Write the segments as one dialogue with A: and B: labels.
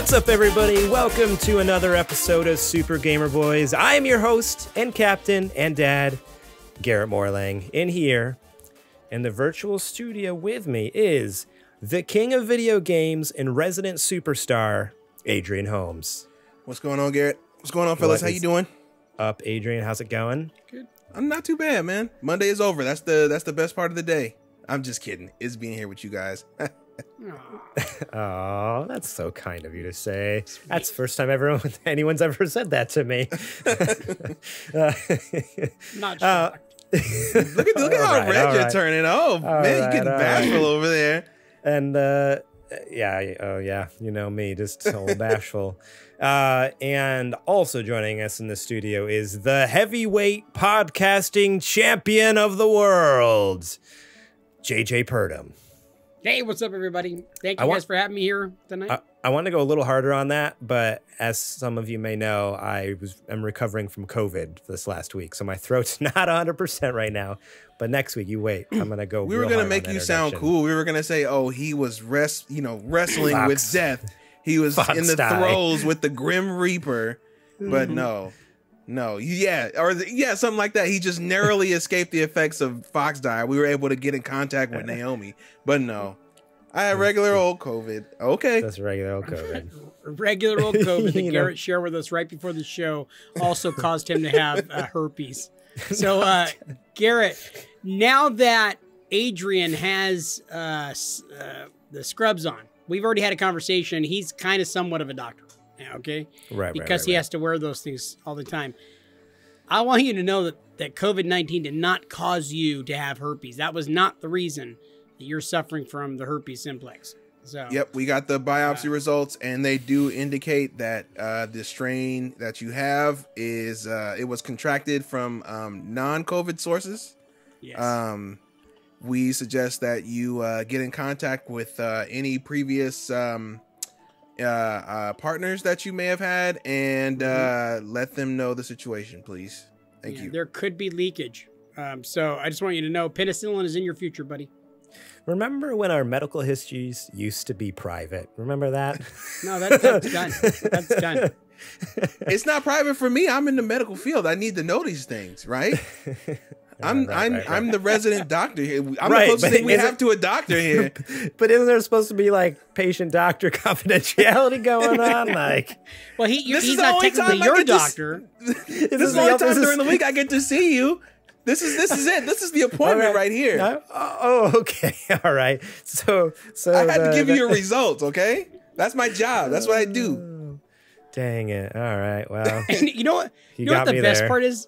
A: What's up, everybody? Welcome to another episode of Super Gamer Boys. I am your host and captain and dad, Garrett Morlang. In here, in the virtual studio with me is the king of video games and resident superstar, Adrian Holmes.
B: What's going on, Garrett? What's going on, fellas? How you doing?
A: Up, Adrian. How's it going?
B: Good. I'm not too bad, man. Monday is over. That's the best part of the day. I'm just kidding. It's being here with you guys.
A: Oh, that's so kind of you to say. That's the first time anyone's ever said that to me.
C: Not shocked.
B: Look at how red you're turning. Oh, man, you're getting bashful over there.
A: And yeah, you know me, just so bashful. And also joining us in the studio is the heavyweight podcasting champion of the world, JJ Purdom.
C: Hey, what's up, everybody? Thank you guys for having me here tonight.
A: I want to go a little harder on that, but as some of you may know, I'm recovering from COVID this last week, so my throat's not 100% right now. But next week, you wait. I'm gonna go.
B: We were gonna make you sound cool. We were gonna say, "Oh, he was wrestling with death. He was in the throes with the Grim Reaper." But no, something like that. He just narrowly escaped the effects of Fox die. We were able to get in contact with Naomi, but no, I had regular old COVID. Okay,
A: that's regular old COVID.
C: Regular old COVID that Garrett shared with us right before the show also caused him to have herpes. So, Garrett, now that Adrian has the scrubs on, we've already had a conversation. He's kind of somewhat of a doctor. Okay, because he has to wear those things all the time. I want you to know that COVID-19 did not cause you to have herpes. That was not the reason that you're suffering from the herpes simplex. So,
B: yep, we got the biopsy results, and they do indicate that the strain that you have is it was contracted from non-COVID sources.
C: Yes.
B: We suggest that you get in contact with any previous partners that you may have had and let them know the situation, please. Thank you.
C: There could be leakage. So I just want you to know penicillin is in your future, buddy.
A: Remember when our medical histories used to be private? Remember that?
C: No, that's done. That's done.
B: It's not private for me. I'm in the medical field. I need to know these things, right? I'm the resident doctor here. I'm the closest thing we have to a doctor here.
A: But isn't there supposed to be like patient-doctor confidentiality going on? Like,
C: well, he's not technically your doctor.
B: This is the only time during the week I get to see you. This is it. This is the appointment right here.
A: Okay, all right. So
B: I had to give you your results. Okay, that's my job. That's what I do.
A: Dang it! All right. Well,
C: and you know what? You know what the best part is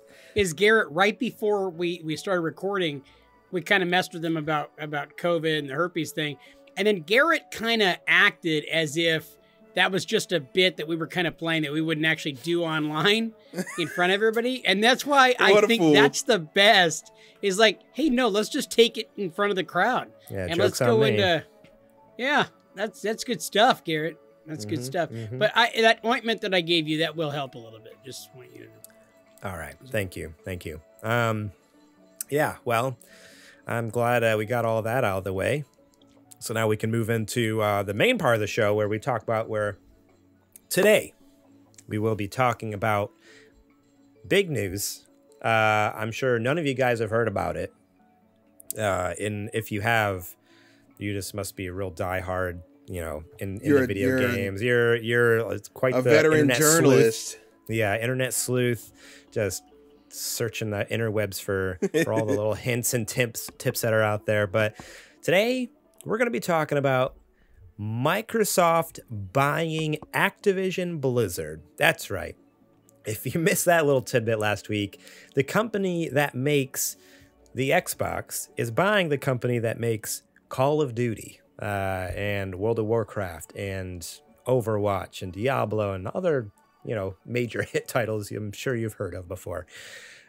C: Garrett. Right before we started recording, we kind of messed with him about COVID and the herpes thing, and then Garrett kind of acted as if that was just a bit that we were kind of playing that we wouldn't actually do online in front of everybody. And that's why I think that's the best is like, hey, no, let's just take it in front of the crowd.
A: Yeah,
C: and let's go into, that's good stuff, Garrett. That's good stuff. But that ointment that I gave you, that will help a little bit. Just want you to know.
A: All right. Thank you. Yeah, well, I'm glad we got all that out of the way. So now we can move into the main part of the show where we talk about where today we will be talking about big news. I'm sure none of you guys have heard about it. If you have, you just must be a real diehard, in the video games. You're quite
B: a
A: the
B: veteran journalist.
A: Sleuth. Yeah, internet sleuth, just searching the interwebs for all the little hints and tips that are out there. But today we're going to be talking about Microsoft buying Activision Blizzard. That's right. If you missed that little tidbit last week, the company that makes the Xbox is buying the company that makes Call of Duty and World of Warcraft and Overwatch and Diablo and other, major hit titles I'm sure you've heard of before.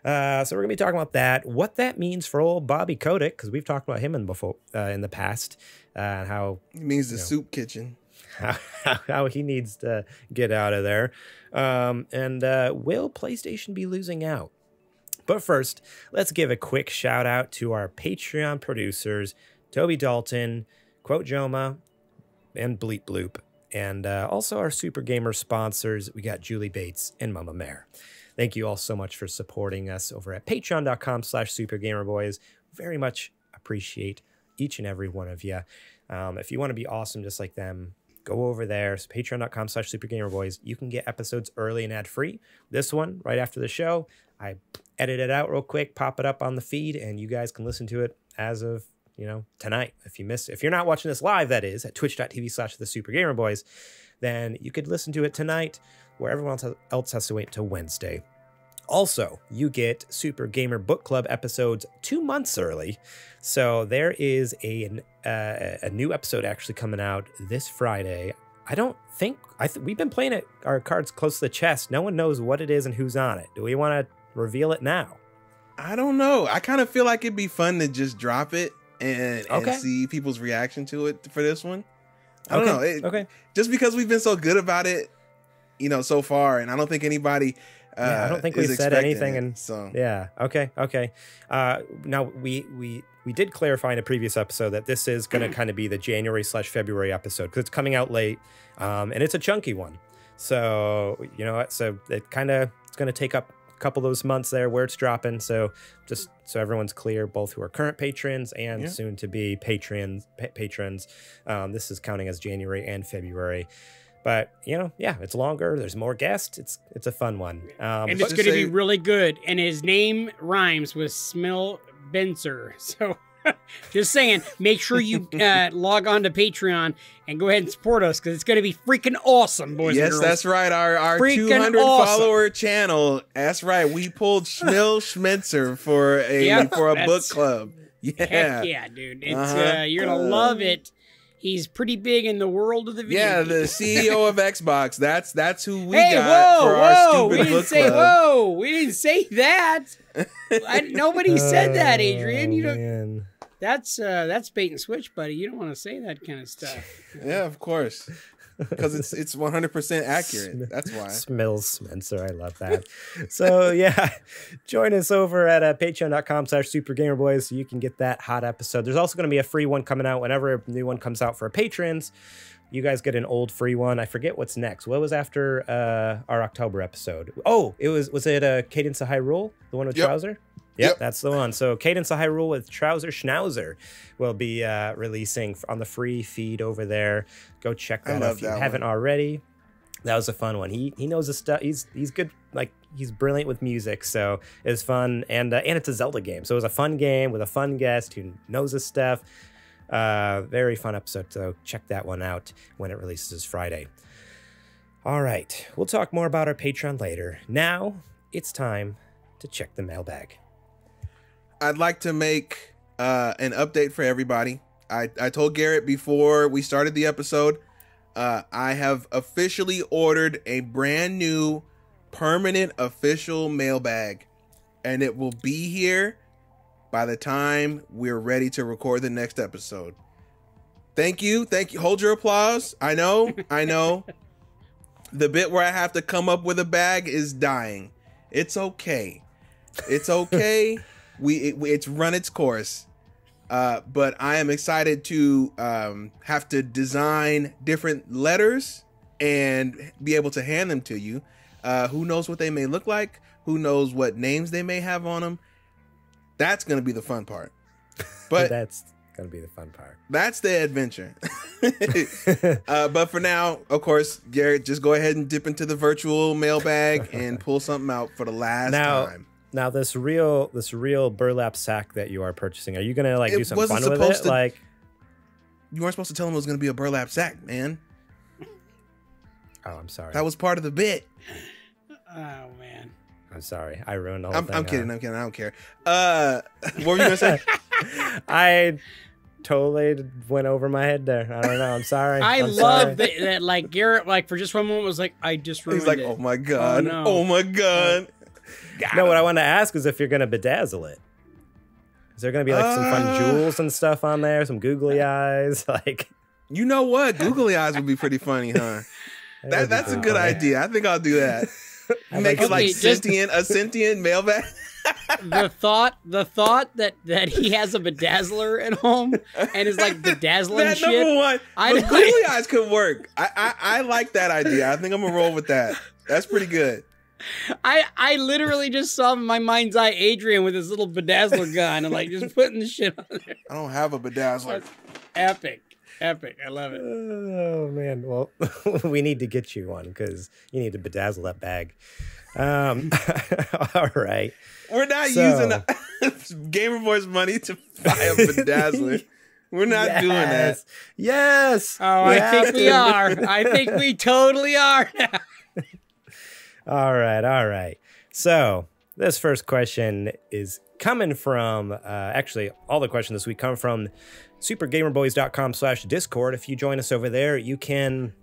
A: So we're going to be talking about that, what that means for old Bobby Kotick, because we've talked about him in the past, and how...
B: It means the soup kitchen.
A: How he needs to get out of there. And will PlayStation be losing out? But first, let's give a quick shout out to our Patreon producers, Toby Dalton, Quote Joma, and Bleep Bloop. And also our Super Gamer sponsors, we got Julie Bates and Mama Mare. Thank you all so much for supporting us over at patreon.com/supergamerboys. Very much appreciate each and every one of you. If you want to be awesome just like them, go over there. It's patreon.com/supergamerboys. You can get episodes early and ad-free. This one, right after the show, I edit it out real quick, pop it up on the feed, and you guys can listen to it as of, tonight. If you're not watching this live, that is, at twitch.tv/thesupergamerboys, then you could listen to it tonight, where everyone else has to wait until Wednesday. Also, you get Super Gamer Book Club episodes 2 months early. So there is a new episode actually coming out this Friday. We've been playing it, our cards close to the chest. No one knows what it is and who's on it. Do we want to reveal it now?
B: I don't know. I kind of feel like it'd be fun to just drop it and see people's reaction to it for this one. I don't know. Okay. Just because we've been so good about it, so far, and I don't think anybody...
A: I don't think we said anything, and
B: so
A: yeah, okay. Now we did clarify in a previous episode that this is going to kind of be the January/February episode because it's coming out late, and it's a chunky one. So so it's going to take up a couple of those months there where it's dropping. So just so everyone's clear, both who are current patrons and soon to be patrons, this is counting as January and February. But, it's longer. There's more guests. It's a fun one.
C: And it's going to be really good. And his name rhymes with Smil Benzer. So just saying, make sure you log on to Patreon and go ahead and support us because it's going to be freaking awesome, boys and girls.
B: Yes, that's right. Our 200 follower channel. That's right. We pulled Smil Schmetzer for a book club. Yeah.
C: Heck yeah, dude. It's you're going to love it. He's pretty big in the world of the video.
B: Yeah, the CEO of Xbox. That's who we got for our stupid book club.
C: Whoa, we didn't say that. Nobody said that, Adrian. You don't.
A: Man.
C: That's bait and switch, buddy. You don't want to say that kind of stuff.
B: Yeah, of course. Because it's 100% accurate. That's why.
A: Smells Spencer. I love that. So yeah, join us over at patreon.com/supergamerboys so you can get that hot episode. There's also going to be a free one coming out whenever a new one comes out for patrons. You guys get an old free one. I forget what's next. What was after our October episode? Oh, was it Cadence of Hyrule, the one with Trouser? Yep, that's the one. So Cadence of Hyrule with Trouser Schnauzer will be releasing on the free feed over there. Go check that out if you haven't already. That was a fun one. He knows his stuff. He's good. Like, he's brilliant with music. So it was fun. And it's a Zelda game. So it was a fun game with a fun guest who knows his stuff. Very fun episode. So check that one out when it releases Friday. All right. We'll talk more about our Patreon later. Now it's time to check the mailbag.
B: I'd like to make an update for everybody. I told Garrett before we started the episode, I have officially ordered a brand new permanent official mailbag, and it will be here by the time we're ready to record the next episode. Thank you. Hold your applause. I know. The bit where I have to come up with a bag is dying. It's okay. It's run its course. But I am excited to have to design different letters and be able to hand them to you. Who knows what they may look like? Who knows what names they may have on them? That's going to be the fun part. But
A: that's going to be the fun part.
B: That's the adventure. But for now, of course, Garrett, just go ahead and dip into the virtual mailbag and pull something out for the last time.
A: Now, this real burlap sack that you are purchasing, are you gonna do something fun with it? Like,
B: you weren't supposed to tell him it was gonna be a burlap sack, man.
A: Oh, I'm sorry.
B: That was part of the bit.
C: Oh man,
A: I'm sorry. I ruined the whole thing.
B: I'm kidding. I don't care. What were you gonna say?
A: I totally went over my head there. I don't know. I'm sorry.
C: I love that. Like Garrett, like for just one moment, was like, I just ruined it.
B: He's like, oh my god, oh my god.
A: No, what I want to ask is if you're going to bedazzle it. Is there going to be like some fun jewels and stuff on there? Some googly eyes? Like,
B: you know what? Googly eyes would be pretty funny, huh? That's a good idea. I think I'll do that. Make it like a sentient mailbag.
C: the thought that he has a bedazzler at home and is like bedazzling
B: that
C: shit.
B: Number one, but googly eyes could work. I like that idea. I think I'm gonna roll with that. That's pretty good.
C: I literally just saw in my mind's eye Adrian with his little bedazzler gun and like just putting the shit on there.
B: I don't have a bedazzler.
C: That's epic. I love it.
A: Oh man, well, we need to get you one because you need to bedazzle that bag. All right,
B: we're not using Gamer Boy's money to buy a bedazzler. We're not doing that.
A: Yes.
C: Oh, I think we are. I think we totally are now.
A: All right. So this first question is coming from, actually, all the questions this week come from supergamerboys.com/Discord. If you join us over there, you can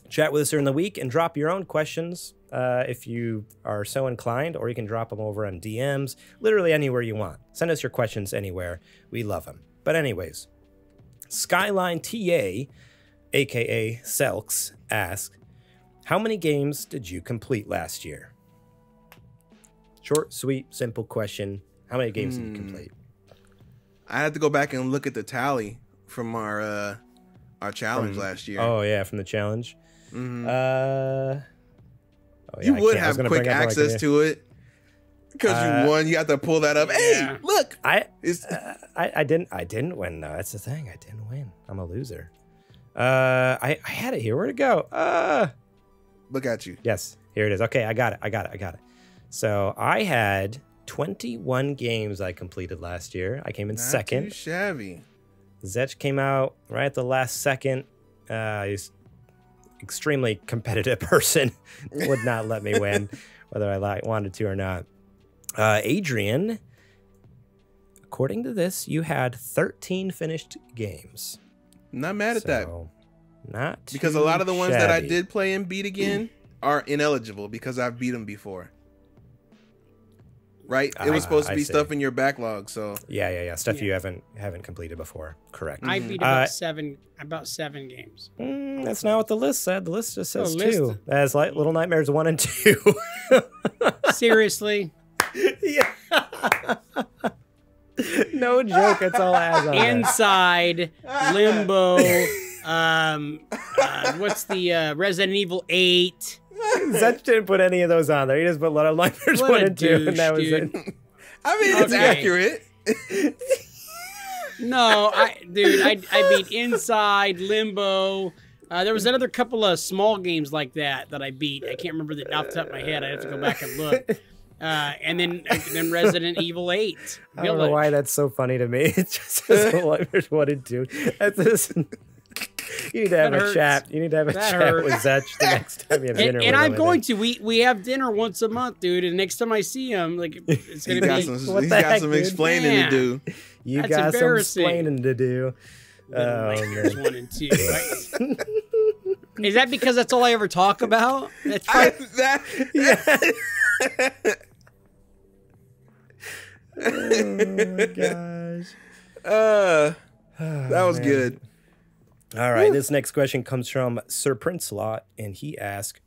A: chat with us during the week and drop your own questions if you are so inclined, or you can drop them over on DMs, literally anywhere you want. Send us your questions anywhere. We love them. But anyways, Skyline TA, aka Selks, asks, how many games did you complete last year? Short, sweet, simple question. How many games did you complete?
B: I had to go back and look at the tally from our challenge last year.
A: Oh yeah, from the challenge.
B: Mm-hmm. You would have quick access to it because you won. You got to pull that up. Hey, look!
A: I didn't win though. That's the thing. I didn't win. I'm a loser. I had it here. Where'd it go?
B: Look at you.
A: Yes, here it is. Okay, I got it. So I had 21 games I completed last year. I came in second.
B: Too shabby.
A: Zech came out right at the last second. He's extremely competitive person. Would not let me win, whether I wanted to or not. Adrian, according to this, you had 13 finished games.
B: Not mad at that.
A: Not
B: because a lot of the ones that I did play and beat again are ineligible because I've beat them before. Right? It was supposed to be stuff in your backlog, so
A: yeah. Stuff you haven't completed before. Correct.
C: I beat about seven games.
A: That's not what the list said. The list just says 2. As like Little Nightmares 1 and 2.
C: Seriously?
A: Yeah. No joke. That's all it has on
C: Inside, Limbo, what's the Resident Evil 8?
A: Zech didn't put any of those on there. He just put Little Nightmares 1 and 2, and that was it.
B: I mean, it's accurate.
C: No, I beat Inside, Limbo. There was another couple of small games like that I beat. I can't remember off the top of my head. I have to go back and look. And then Resident Evil 8.
A: I don't know why that's so funny to me. It just says Little Nightmares 1 and 2. That's this. You need to have a chat. You need to have a chat with Zech the next time you have dinner.
C: And I'm going to. We have dinner once a month, dude. And next time I see him, like it's gonna be.
B: He's got some explaining to do.
A: You got some explaining to do.
C: Nightmares 1 and 2. Right? Is that because that's all I ever talk about? That's
A: Oh my gosh.
B: That was good.
A: All right, this next question comes from Sir Princelot, and he asks,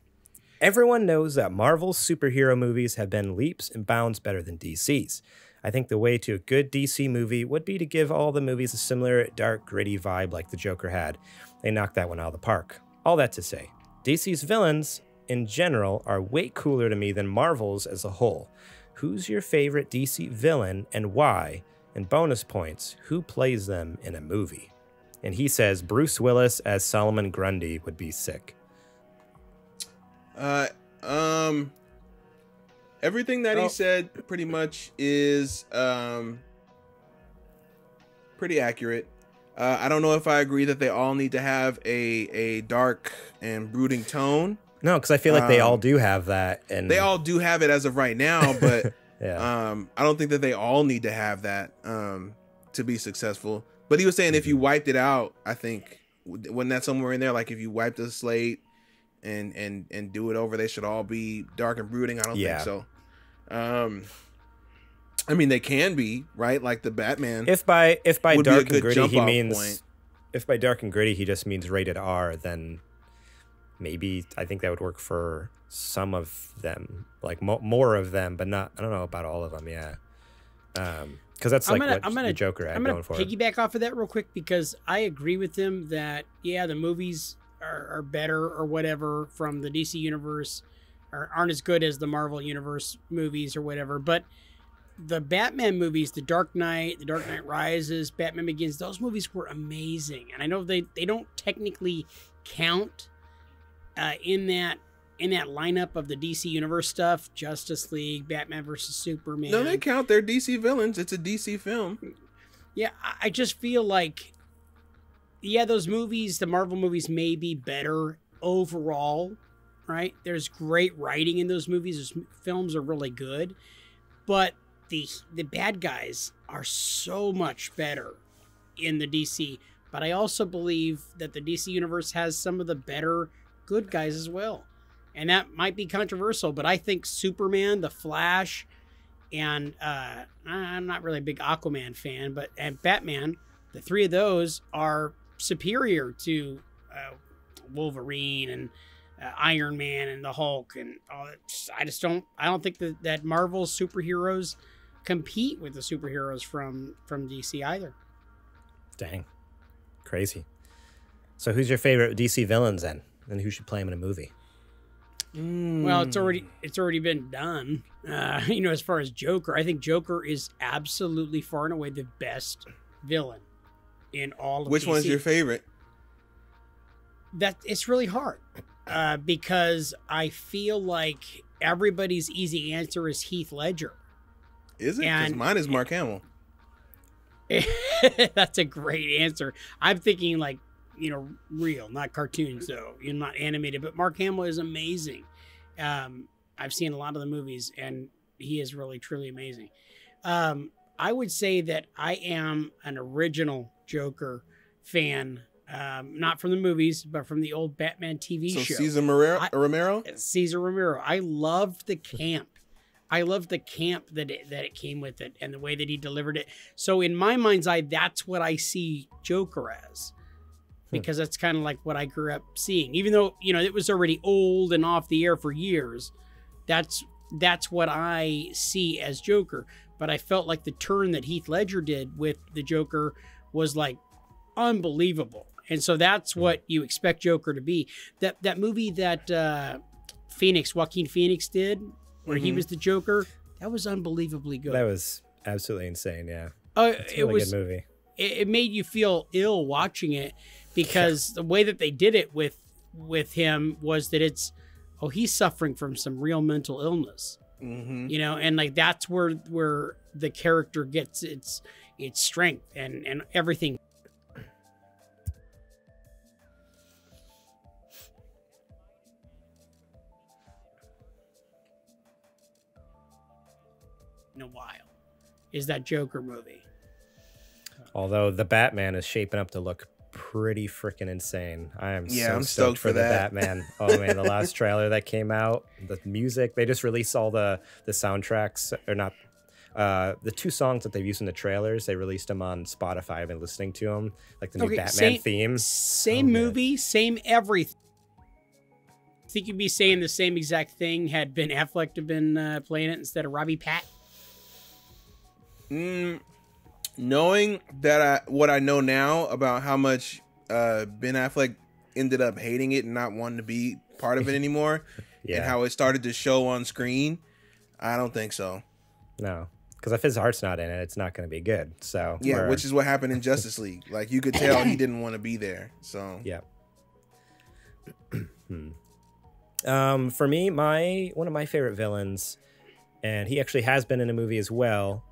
A: everyone knows that Marvel's superhero movies have been leaps and bounds better than DC's. I think the way to a good DC movie would be to give all the movies a similar dark, gritty vibe like the Joker had. They knocked that one out of the park. All that to say, DC's villains, in general, are way cooler to me than Marvel's as a whole. Who's your favorite DC villain and why? And bonus points, who plays them in a movie? And he says Bruce Willis as Solomon Grundy would be sick.
B: Everything that he said pretty much is pretty accurate. I don't know if I agree that they all need to have a dark and brooding tone.
A: No, because I feel like they all do have that, and
B: they all do have it as of right now. But
A: yeah.
B: I don't think that they all need to have that to be successful. But he was saying if you wiped it out, I think when that's somewhere in there, like if you wiped the slate and do it over, they should all be dark and brooding. I don't think so. I mean, they can be, right? Like the Batman.
A: If by dark and gritty he means if by dark and gritty he just means rated R, then maybe I think that would work for some of them, like more of them, but not. I don't know about all of them. Yeah. Because that's like what the Joker had going for it.
C: I'm going to piggyback off of that real quick because I agree with him that, yeah, the movies are better or whatever from the DC universe aren't as good as the Marvel universe movies or whatever. But the Batman movies, The Dark Knight Rises, Batman Begins, those movies were amazing. And I know they don't technically count in that lineup of the DC universe stuff, Justice League, Batman versus Superman.
B: No, they count. They're DC villains. It's a DC film.
C: Yeah, I just feel like, yeah, those movies, the Marvel movies, may be better overall, right? There's great writing in those movies. Those films are really good, but the bad guys are so much better in the DC. But I also believe that the DC universe has some of the better good guys as well. And that might be controversial, but I think Superman, The Flash, and I'm not really a big Aquaman fan, and Batman, the three of those are superior to Wolverine and Iron Man and the Hulk and all that. I don't think that Marvel superheroes compete with the superheroes from DC either.
A: Dang, crazy. So who's your favorite DC villains then, and who should play him in a movie?
C: Well, it's already been done. As far as Joker, I think Joker is absolutely far and away the best villain in all of
B: Which
C: DC.
B: one's your favorite?
C: That it's really hard because I feel like everybody's easy answer is Heath Ledger.
B: Is it? Because mine is Mark Hamill.
C: That's a great answer. I'm thinking like, real, not cartoons though, not animated, but Mark Hamill is amazing. I've seen a lot of the movies and he is really, truly amazing. I would say that I am an original Joker fan, not from the movies, but from the old Batman TV show.
B: Cesar Romero?
C: Cesar Romero. I loved the camp. I loved the camp that it came with it and the way that he delivered it. So in my mind's eye, that's what I see Joker as. Because that's kind of like what I grew up seeing. Even though, it was already old and off the air for years, that's what I see as Joker. But I felt like the turn that Heath Ledger did with the Joker was like unbelievable. And so that's what you expect Joker to be. That movie that Joaquin Phoenix did, where he was the Joker, that was unbelievely good.
A: That was absolutely insane, yeah.
C: It's
A: a really good movie.
C: It made you feel ill watching it. Because the way that they did it with him was that he's suffering from some real mental illness, and like that's where the character gets its strength and everything. In a while, is that Joker movie.
A: Although the Batman is shaping up to look pretty freaking insane. I'm
B: I'm
A: stoked for the Batman. Oh man, the last trailer that came out, the music, they just released all the soundtracks, or not, the two songs that they've used in the trailers, they released them on Spotify. I've been listening to them, like the new Batman theme.
C: Same movie, same everything. I think you'd be saying the same exact thing had Ben Affleck have been playing it instead of Robbie Pat.
B: Knowing that what I know now about how much Ben Affleck ended up hating it and not wanting to be part of it anymore, and how it started to show on screen, I don't think so.
A: No, because if his heart's not in it, it's not going to be good. So
B: which is what happened in Justice League. Like you could tell he didn't want to be there. So
A: for me, one of my favorite villains, and he actually has been in a movie as well,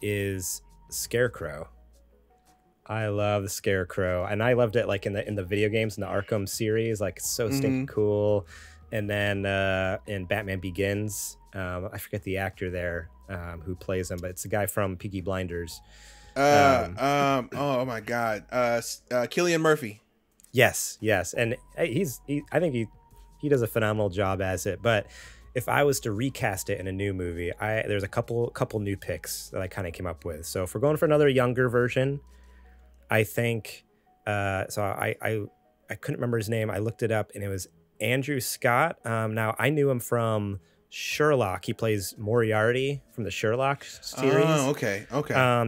A: is Scarecrow. I love the Scarecrow, and I loved it like in the video games in the Arkham series, like so stinking cool. And then in Batman Begins, I forget the actor there who plays him, but it's the guy from Peaky Blinders.
B: Oh my God, Cillian Murphy.
A: Yes, and I think he does a phenomenal job as it. But if I was to recast it in a new movie, there's a couple new picks that I kind of came up with. So if we're going for another younger version, I think I couldn't remember his name. I looked it up and it was Andrew Scott. Now I knew him from Sherlock. He plays Moriarty from the Sherlock series.
B: Oh, okay.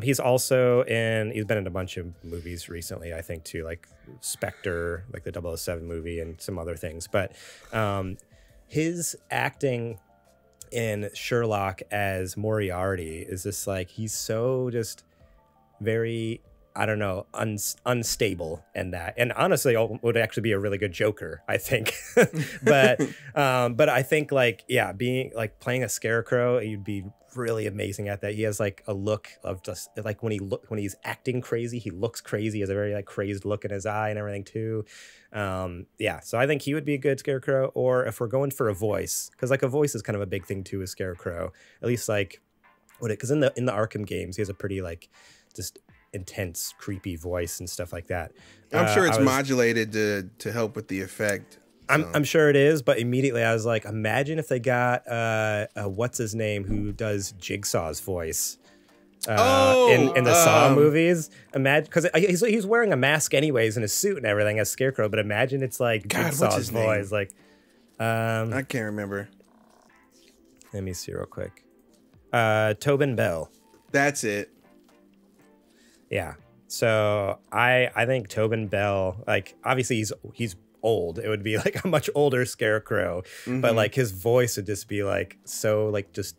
A: He's been in a bunch of movies recently, I think, too, like Spectre, like the 007 movie, and some other things. But his acting in Sherlock as Moriarty is just like, he's so just very, I don't know, unstable in that. And honestly, would actually be a really good Joker, I think. but I think like, yeah, being like playing a Scarecrow, you'd be really amazing at that. He has like a look of just like when he's acting crazy, he looks crazy. He has a very like crazed look in his eye and everything too. Yeah, so I think he would be a good Scarecrow. Or if we're going for a voice, because like a voice is kind of a big thing too with Scarecrow, at least like because in the Arkham games, he has a pretty like just intense, creepy voice and stuff like that.
B: I'm sure it's modulated to help with the effect. So.
A: I'm sure it is, but immediately I was like, imagine if they got what's his name who does Jigsaw's voice in the Saw movies. Imagine, because he's wearing a mask anyways and a suit and everything as Scarecrow, but imagine it's like Jigsaw's voice. Like,
B: I can't remember.
A: Let me see real quick. Tobin Bell.
B: That's it.
A: Yeah. So I think Tobin Bell, like obviously he's old. It would be like a much older Scarecrow, but like his voice would just be like so like just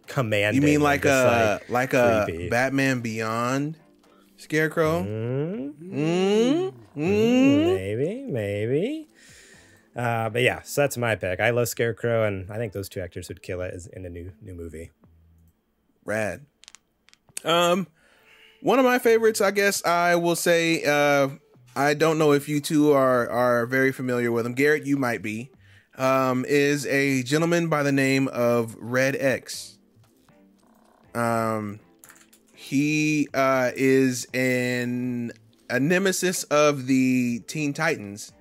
A: commanding.
B: You mean like a
A: creepy.
B: Batman Beyond Scarecrow?
A: Maybe. But yeah, so that's my pick. I love Scarecrow, and I think those two actors would kill it in a new movie.
B: Rad. One of my favorites, I guess I will say, I don't know if you two are very familiar with him. Garrett, you might be. Is a gentleman by the name of Red X. He is a nemesis of the Teen Titans,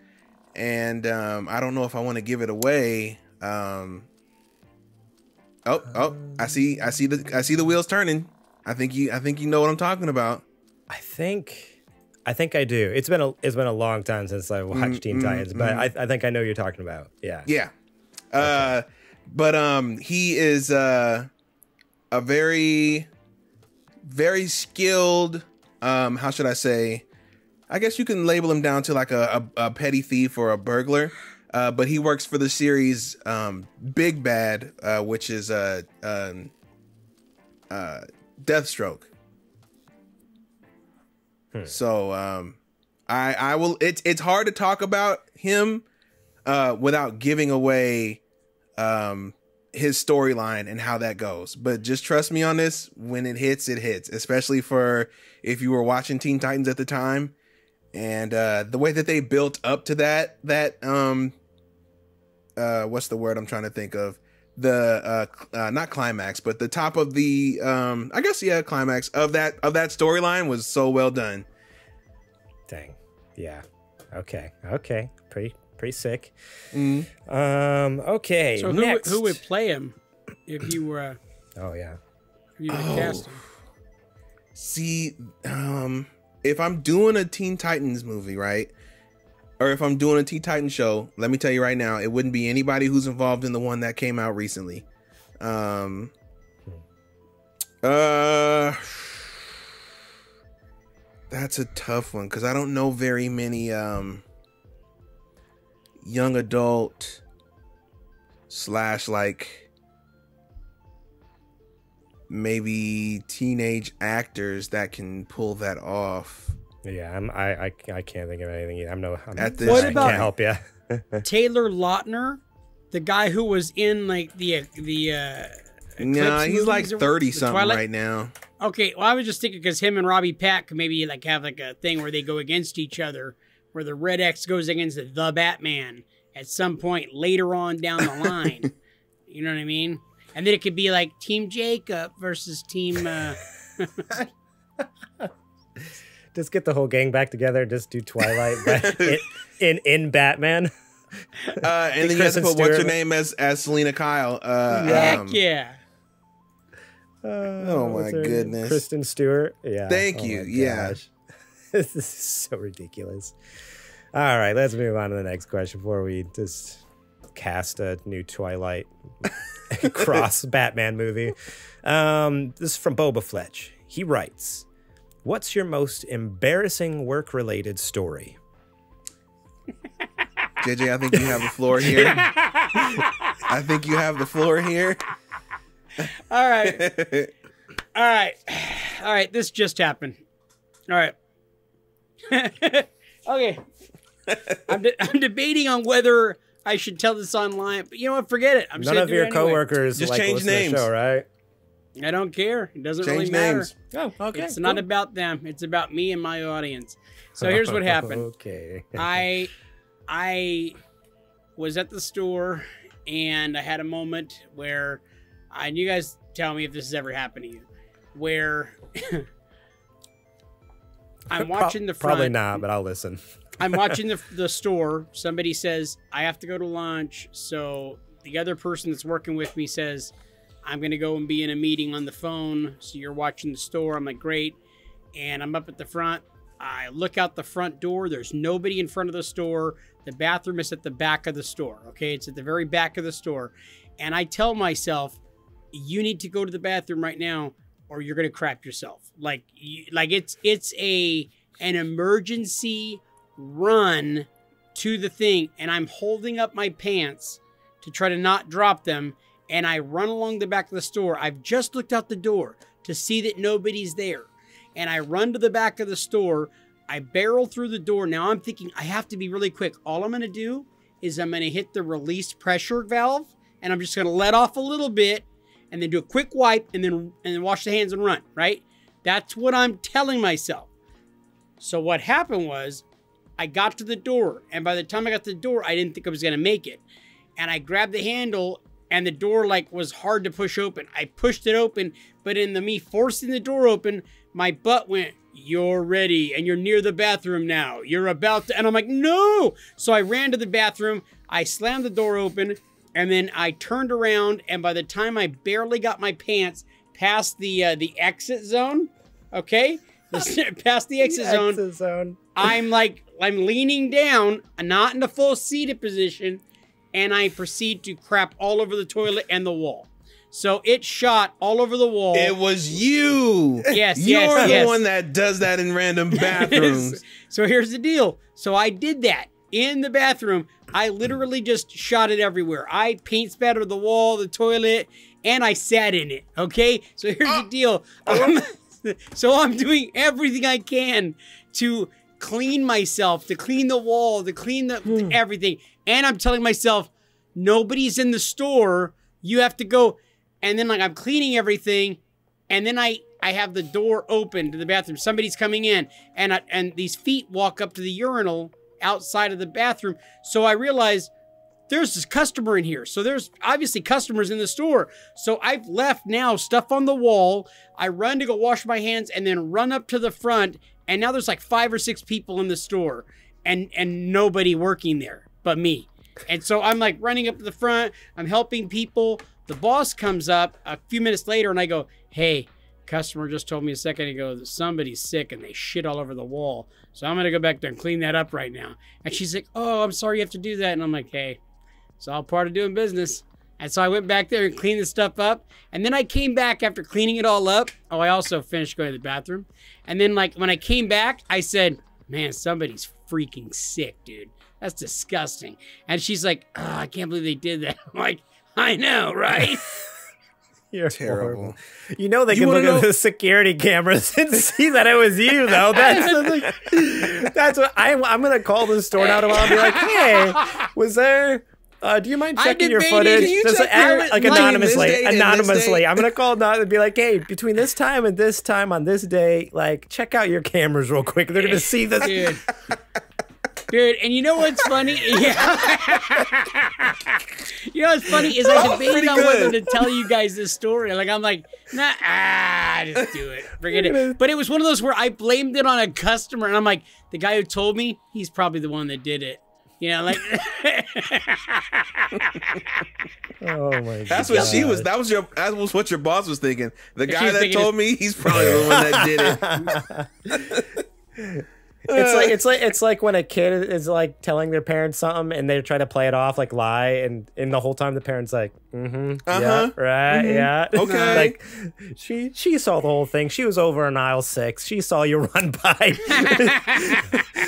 B: and I don't know if I want to give it away. I see the wheels turning. I think you know what I'm talking about.
A: I think I do. It's been a long time since I watched Teen Titans, but I think I know what you're talking about. Yeah.
B: Yeah. Okay. But he is a very, very skilled. How should I say? I guess you can label him down to like a petty thief or a burglar. But he works for the series Big Bad, which is Deathstroke. So I will. It's hard to talk about him without giving away his storyline and how that goes. But just trust me on this. When it hits, it hits. Especially for if you were watching Teen Titans at the time, and the way that they built up to that what's the word I'm trying to think of? The not climax, but the top of the climax of that storyline was so well done.
A: Dang. Yeah. Okay. Pretty sick. Okay.
C: So
A: next.
C: who would play him if you were?
A: Oh yeah.
C: If you were cast him?
B: See, if I'm doing a Teen Titans movie, right? Or if I'm doing a Teen Titans show, let me tell you right now, it wouldn't be anybody who's involved in the one that came out recently. That's a tough one because I don't know very many young adult / like maybe teenage actors that can pull that off.
A: Yeah, I can't think of anything either.
C: What
A: I
C: about
A: can't help you.
C: Taylor Lautner, the guy who was in like the
B: nah, he's like 30 something
C: Twilight?
B: right now.
C: Okay, well I was just thinking because him and Robbie Pack could maybe like have like a thing where they go against each other, where the Red X goes against the Batman at some point later on down the line. You know what I mean? And then it could be like Team Jacob versus Team.
A: Just get the whole gang back together. Just do Twilight in Batman.
B: And then you have to put what's her name as Selena Kyle.
C: Heck yeah.
B: Oh my goodness.
A: Kristen Stewart. Yeah.
B: Thank you. Yeah.
A: This is so ridiculous. All right, let's move on to the next question before we just cast a new Twilight cross Batman movie. This is from Boba Fletch. He writes, "What's your most embarrassing work-related story?"
B: JJ, I think you have the floor here. I think you have the floor here.
C: All right. All right. This just happened. All right. Okay. I'm debating on whether I should tell this online, but you know what? Forget it. I'm
A: None of your coworkers
B: just
A: like
B: change
A: listen to
B: names.
A: the show, right?
C: I don't care. It doesn't
B: Change
C: really matter.
B: names.
A: Oh, okay.
C: It's not about them. It's about me and my audience. So here's what happened.
A: Okay.
C: I was at the store and I had a moment where, and you guys tell me if this has ever happened to you, where I'm watching the front.
A: Probably not, but I'll listen.
C: I'm watching the store. Somebody says, I have to go to lunch. So the other person that's working with me says, I'm going to go and be in a meeting on the phone. So you're watching the store. I'm like, great. And I'm up at the front. I look out the front door. There's nobody in front of the store. The bathroom is at the back of the store. Okay. It's at the very back of the store. And I tell myself, you need to go to the bathroom right now or you're going to crap yourself. Like it's an emergency run to the thing. And I'm holding up my pants to try to not drop them. And I run along the back of the store. I've just looked out the door to see that nobody's there. And I run to the back of the store. I barrel through the door. Now I'm thinking I have to be really quick. All I'm going to do is I'm going to hit the release pressure valve. And I'm just going to let off a little bit. And then do a quick wipe. And then wash the hands and run. Right? That's what I'm telling myself. So what happened was I got to the door. And by the time I got to the door, I didn't think I was going to make it. And I grabbed the handle. And the door was hard to push open. I pushed it open, but in me forcing the door open, my butt went, you're ready, and you're near the bathroom now. You're about to, and I'm like, no! So I ran to the bathroom, I slammed the door open, and then I turned around, and by the time I barely got my pants past the exit zone, okay? Past the exit zone, I'm leaning down, not in the full seated position, and I proceed to crap all over the toilet and the wall. So it shot all over the wall.
B: It was you.
C: Yes,
B: You're the one that does that in random bathrooms.
C: So here's the deal. So I did that in the bathroom. I literally just shot it everywhere. I paint spattered the wall, the toilet, and I sat in it. Okay? So here's the deal. So I'm doing everything I can to clean myself, to clean the wall, to clean the everything. And I'm telling myself, nobody's in the store. You have to go. And then I'm cleaning everything. And then I have the door open to the bathroom. Somebody's coming in. And these feet walk up to the urinal outside of the bathroom. So I realize there's this customer in here. So there's obviously customers in the store. So I've left now stuff on the wall. I run to go wash my hands and then run up to the front. And now there's 5 or 6 people in the store. And nobody working there but me. And so I'm running up to the front. I'm helping people. The boss comes up a few minutes later and I go, hey, customer just told me a second ago that somebody's sick and they shit all over the wall. So I'm going to go back there and clean that up right now. And she's like, oh, I'm sorry you have to do that. And I'm like, hey, it's all part of doing business. And so I went back there and cleaned the stuff up. And then I came back after cleaning it all up. Oh, I also finished going to the bathroom. And then when I came back, I said, man, somebody's freaking sick, dude. That's disgusting. And she's like, oh, I can't believe they did that. I'm like, I know, right?
A: You're
B: terrible.
A: Horrible. You know they can look at the security cameras and see that it was you, though. That's what I'm going to call the store now tomorrow and be like, hey, was there... do you mind checking your footage? Anonymously. I'm going to call and be like, hey, between this time and this time on this day, check out your cameras real quick. They're going to see this.
C: Dude, and you know what's funny? Yeah. You know what's funny is I debated on whether to tell you guys this story. I'm like, nah, just do it. Forget it. But it was one of those where I blamed it on a customer, and I'm like, the guy who told me, he's probably the one that did it. You know,
A: oh my god.
B: That's what she was. That was what your boss was thinking. The guy that told me, he's probably the one that did it.
A: It's like when a kid is like telling their parents something and they try to play it off like lie, and the whole time the parents like, yeah, right, yeah,
B: okay.
A: Like she saw the whole thing. She was over in aisle 6. She saw you run by.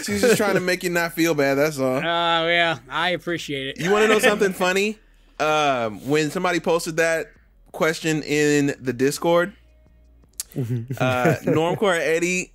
B: She's just trying to make you not feel bad. That's all.
C: Oh yeah, I appreciate it.
B: You want to know something funny? When somebody posted that question in the Discord, Normcore Eddie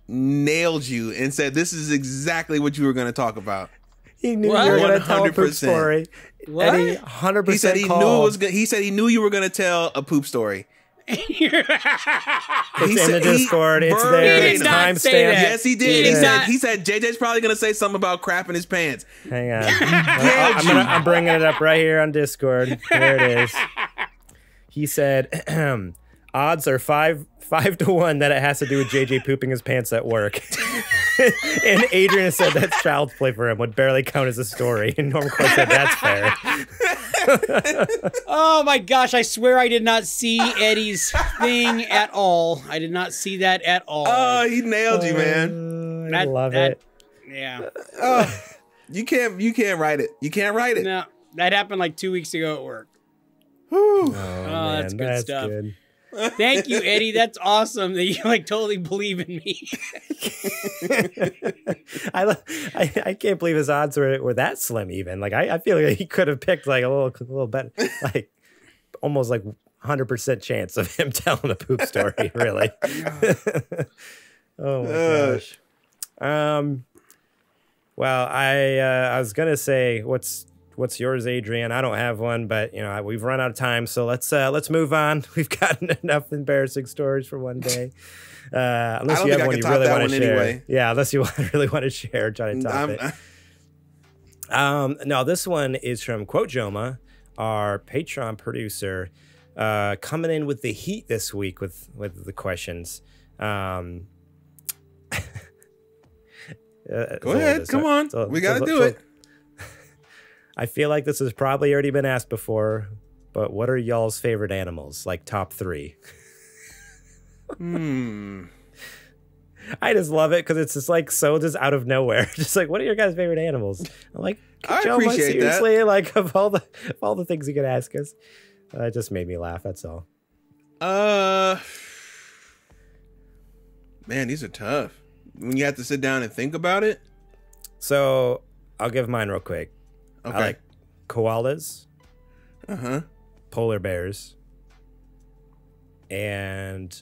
B: nailed you and said this is exactly what you were going to talk about.
A: He knew you were going to tell a poop story.
C: What?
A: Eddie 100%
B: He said he
A: called.
B: knew it was. He said he knew you were going to tell a poop story.
A: It's in the Discord. It's there.
C: He
A: It's
C: did not
A: timestamped.
C: say that.
B: Yes, he did.
C: He did not.
B: He said JJ's probably going to say something about crap in his pants.
A: Hang on. I'm bringing it up right here on Discord. There it is. He said, odds are 5 to 1 that it has to do with JJ pooping his pants at work. And Adrian said that's child's play for him, would barely count as a story. And Normcore said that's fair.
C: Oh my gosh, I swear I did not see Eddie's thing at all. I did not see that at all.
B: Oh, he nailed you, man.
A: I love it.
C: Yeah.
B: You can't write it. You can't write it.
C: No, that happened like 2 weeks ago at work.
B: Whew.
A: Man,
C: that's good stuff.
A: Good.
C: Thank you, Eddie. That's awesome that you like totally believe in me.
A: I can't believe his odds were that slim even. Like I feel like he could have picked like a little bit, like almost like 100% chance of him telling a poop story, really. Oh my gosh. Well, I was gonna say what's yours, Adrian? I don't have one, but you know we've run out of time, so let's move on. We've gotten enough embarrassing stories for one day. Unless you have one you really want to share. Anyway. Yeah, unless you really want to share, try to top it. No, this one is from Quotejoma, our Patreon producer, coming in with the heat this week with the questions. Go
B: ahead, come on. We got to do it.
A: I feel like this has probably already been asked before, but what are y'all's favorite animals? Like top 3? I just love it because it's just like so just out of nowhere. Just like, what are your guys' favorite animals? I'm like,
B: I appreciate
A: seriously,
B: that.
A: Like of all the things you could ask us. It just made me laugh, that's all.
B: Man, these are tough. When you have to sit down and think about it.
A: So I'll give mine real quick.
B: Okay.
A: I like koalas,
B: Uh-huh.
A: polar bears, and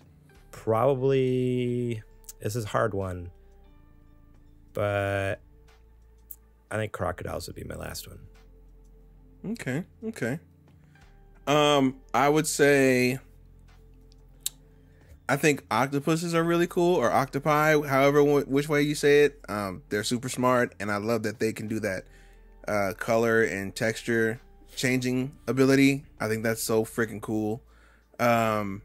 A: probably, this is a hard one, but I think crocodiles would be my last one.
B: Okay. I would say I think octopuses are really cool, or octopi, however which way you say it. They're super smart, and I love that they can do that color and texture changing ability. I think that's so freaking cool. My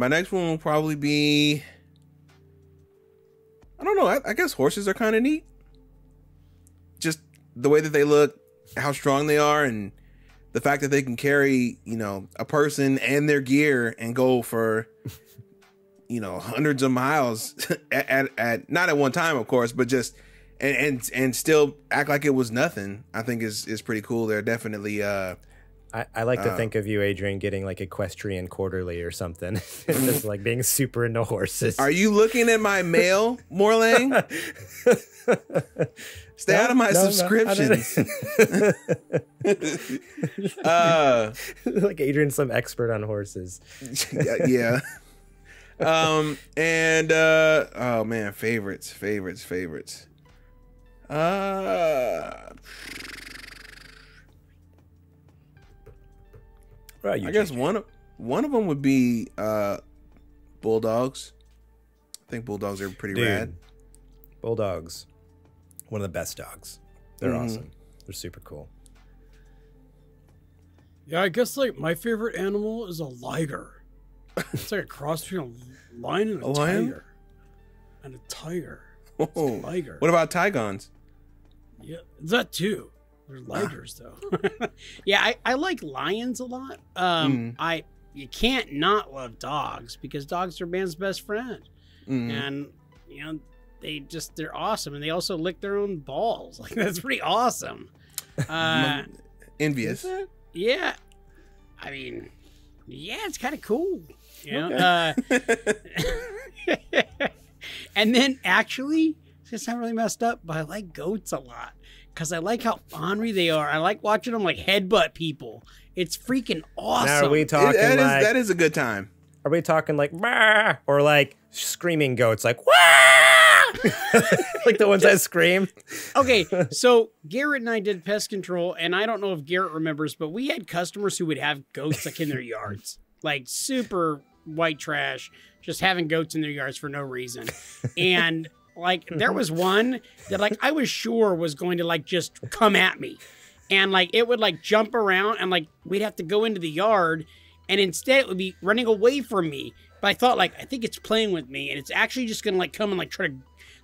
B: next one will probably be, I don't know, I guess horses are kind of neat. Just the way that they look, how strong they are, and the fact that they can carry, a person and their gear and go for, hundreds of miles at not at one time, of course, but just and still act like it was nothing. I think is pretty cool. They're definitely. I
A: like to think of you, Adrian, getting like Equestrian Quarterly or something, just like being super into horses.
B: Are you looking at my mail, Morlang? Stay out of my subscriptions.
A: Like Adrian's some expert on horses.
B: Yeah. And oh man, favorites. I guess one of them would be bulldogs. I think bulldogs are pretty rad.
A: Bulldogs, one of the best dogs. They're awesome. They're super cool.
C: Yeah, I guess like my favorite animal is a liger. It's like a cross between a lion and a tiger. And a tiger. It's a liger.
B: What about tigons?
C: Yeah, that too. They're ligers though. Yeah, I like lions a lot. You can't not love dogs because dogs are man's best friend. And they're awesome, and they also lick their own balls. Like, that's pretty awesome.
B: Envious.
C: Yeah, I mean, yeah, it's kind of cool. You know? And then actually, it's not really messed up, but I like goats a lot because I like how ornery they are. I like watching them like headbutt people. It's freaking awesome.
A: Now, are we talking
B: that is a good time.
A: Are we talking like "Bah!" or like screaming goats like "Wah!" like the ones that scream?
C: Okay, so Garrett and I did pest control, and I don't know if Garrett remembers, but we had customers who would have goats like in their yards, like super white trash, just having goats in their yards for no reason. And like there was one that like I was sure was going to like just come at me, and like it would like jump around, and like we'd have to go into the yard, and instead it would be running away from me. But I thought like I think it's playing with me, and it's actually just gonna like come and like try to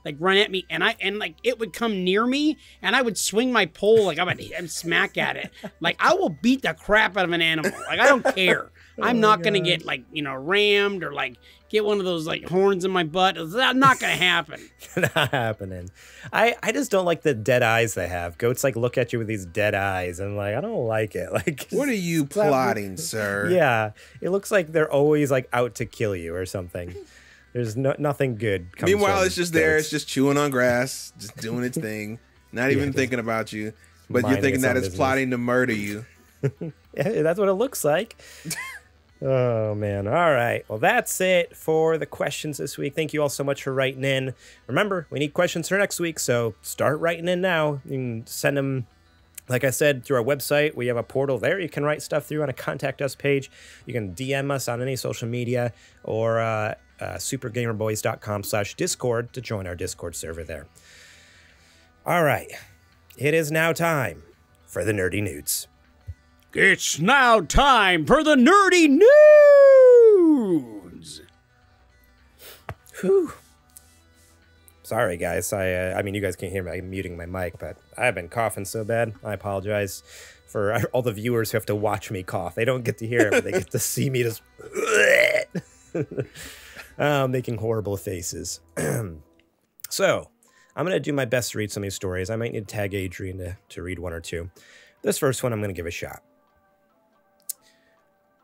C: like run at me, and like it would come near me, and I would swing my pole like I'd smack at it. Like I will beat the crap out of an animal. Like I don't care. I'm not gonna get like rammed or like get one of those like horns in my butt. That's not gonna happen.
A: Not happening. I just don't like the dead eyes they have. Goats like look at you with these dead eyes, and like I don't like it. Like
B: what are you plotting, sir?
A: Yeah, it looks like they're always like out to kill you or something. There's nothing good.
B: Meanwhile, it's just there. It's just chewing on grass, just doing its thing, not even thinking about you. But you're thinking that it's plotting to murder you.
A: Yeah, that's what it looks like. Oh, man. All right. Well, that's it for the questions this week. Thank you all so much for writing in. Remember, we need questions for next week, so start writing in now. You can send them, like I said, through our website. We have a portal there you can write stuff through on a Contact Us page. You can DM us on any social media or supergamerboys.com/Discord to join our Discord server there. All right. It is now time for the Nerdy Nudes.
C: It's now time for the Nerdy Nudes.
A: Whew. Sorry, guys. I mean, you guys can't hear me. I'm muting my mic, but I've been coughing so bad. I apologize for all the viewers who have to watch me cough. They don't get to hear it, but they get to see me just making horrible faces. So, I'm going to do my best to read some of these stories. I might need to tag Adrian to read one or two. This first one I'm going to give a shot.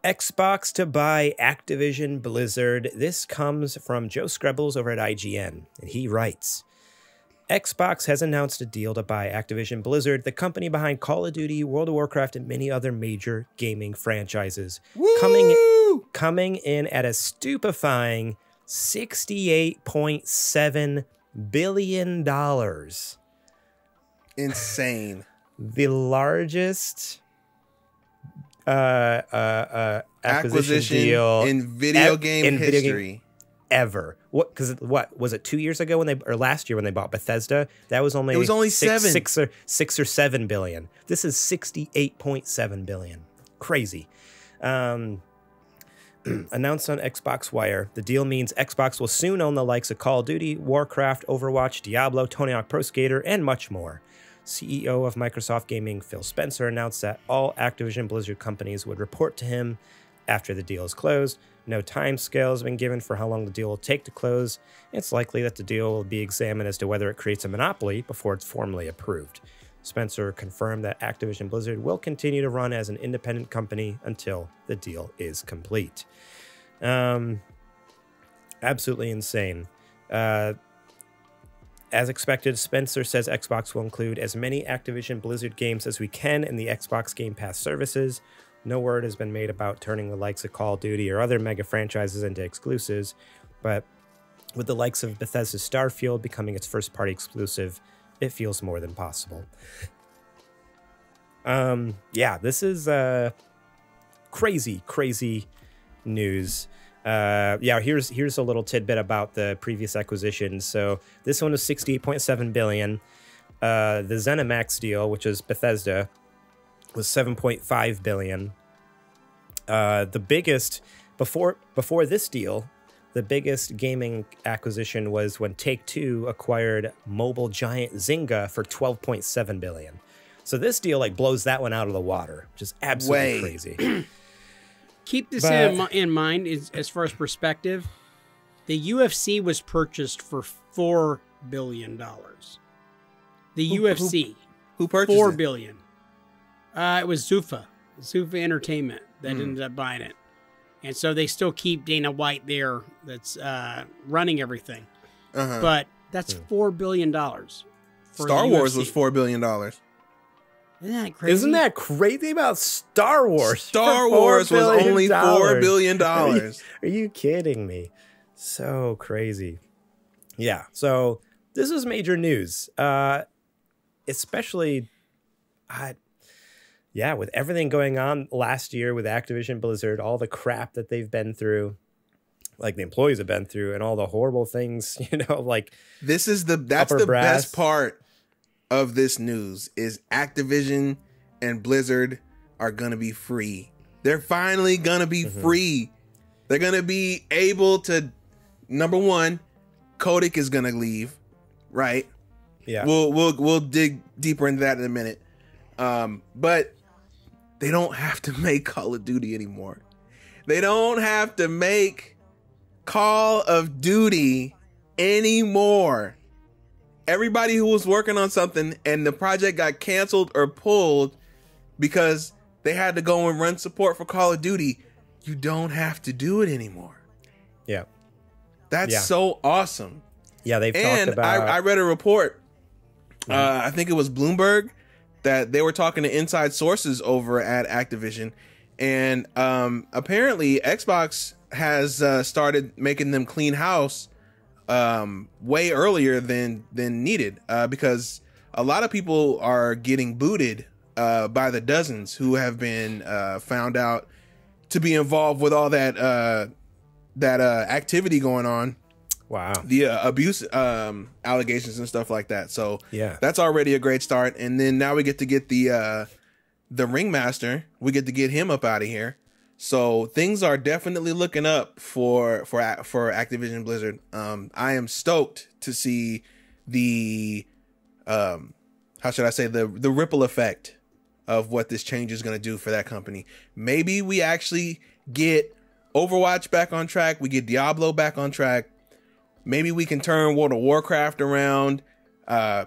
A: Xbox to buy Activision Blizzard. This comes from Joe Screbbles over at IGN, and he writes, Xbox has announced a deal to buy Activision Blizzard, the company behind Call of Duty, World of Warcraft, and many other major gaming franchises. Coming in at a stupefying $68.7 billion.
B: Insane.
A: The largest acquisition deal
B: in video game history
A: ever. What was it 2 years ago or last year when they bought Bethesda? That was only six or 7 billion. This is 68.7 billion. Crazy. Announced on Xbox Wire, the deal means Xbox will soon own the likes of Call of Duty, Warcraft, Overwatch, Diablo, Tony Hawk Pro Skater, and much more. CEO of Microsoft Gaming Phil Spencer announced that all Activision Blizzard companies would report to him after the deal is closed. No time scale has been given for how long the deal will take to close. It's likely that the deal will be examined as to whether it creates a monopoly before it's formally approved. Spencer confirmed that Activision Blizzard will continue to run as an independent company until the deal is complete. Absolutely insane. As expected, Spencer says Xbox will include as many Activision Blizzard games as we can in the Xbox Game Pass services. No word has been made about turning the likes of Call of Duty or other mega franchises into exclusives, but with the likes of Bethesda's Starfield becoming its first-party exclusive, it feels more than possible. Yeah, this is crazy news. Yeah, here's a little tidbit about the previous acquisitions. So this one was $68.7 billion. The ZeniMax deal, which is Bethesda, was $7.5 billion. The biggest before this deal, the biggest gaming acquisition was when Take-Two acquired mobile giant Zynga for $12.7 billion. So this deal like blows that one out of the water, which is absolutely crazy.
C: Keep this in mind as far as perspective. The UFC was purchased for $4 billion. The UFC.
B: Who purchased
C: $4
B: it?
C: billion. It was Zuffa Entertainment that ended up buying it. And so they still keep Dana White there that's running everything. But that's $4 billion.
B: Star Wars was $4 billion.
C: Isn't that crazy?
A: Isn't that crazy about Star Wars?
B: Star Wars was only $4 billion.
A: Are you kidding me? So crazy. Yeah. So this is major news, especially, with everything going on last year with Activision Blizzard, all the crap that they've been through, like the employees have been through, and all the horrible things, like
B: that's the best part of this news is Activision and Blizzard are going to be free. They're finally going to be free. They're going to be able to, number one, Kotick is going to leave, right?
A: Yeah.
B: We'll dig deeper into that in a minute. But they don't have to make Call of Duty anymore. They don't have to make Call of Duty anymore. Everybody who was working on something and the project got canceled or pulled because they had to go and run support for Call of Duty, you don't have to do it anymore.
A: Yeah.
B: That's so awesome.
A: Yeah, they've talked about...
B: I read a report, I think it was Bloomberg, that they were talking to inside sources over at Activision, and apparently Xbox has started making them clean house way earlier than needed, because a lot of people are getting booted by the dozens who have been found out to be involved with all that activity going on.
A: Wow.
B: The abuse allegations and stuff like that. So
A: yeah,
B: that's already a great start. And then now we get to get the ringmaster. We get to get him up out of here. So things are definitely looking up for Activision Blizzard. I am stoked to see the how should I say, the ripple effect of what this change is going to do for that company. Maybe we actually get Overwatch back on track. We get Diablo back on track. Maybe we can turn World of Warcraft around.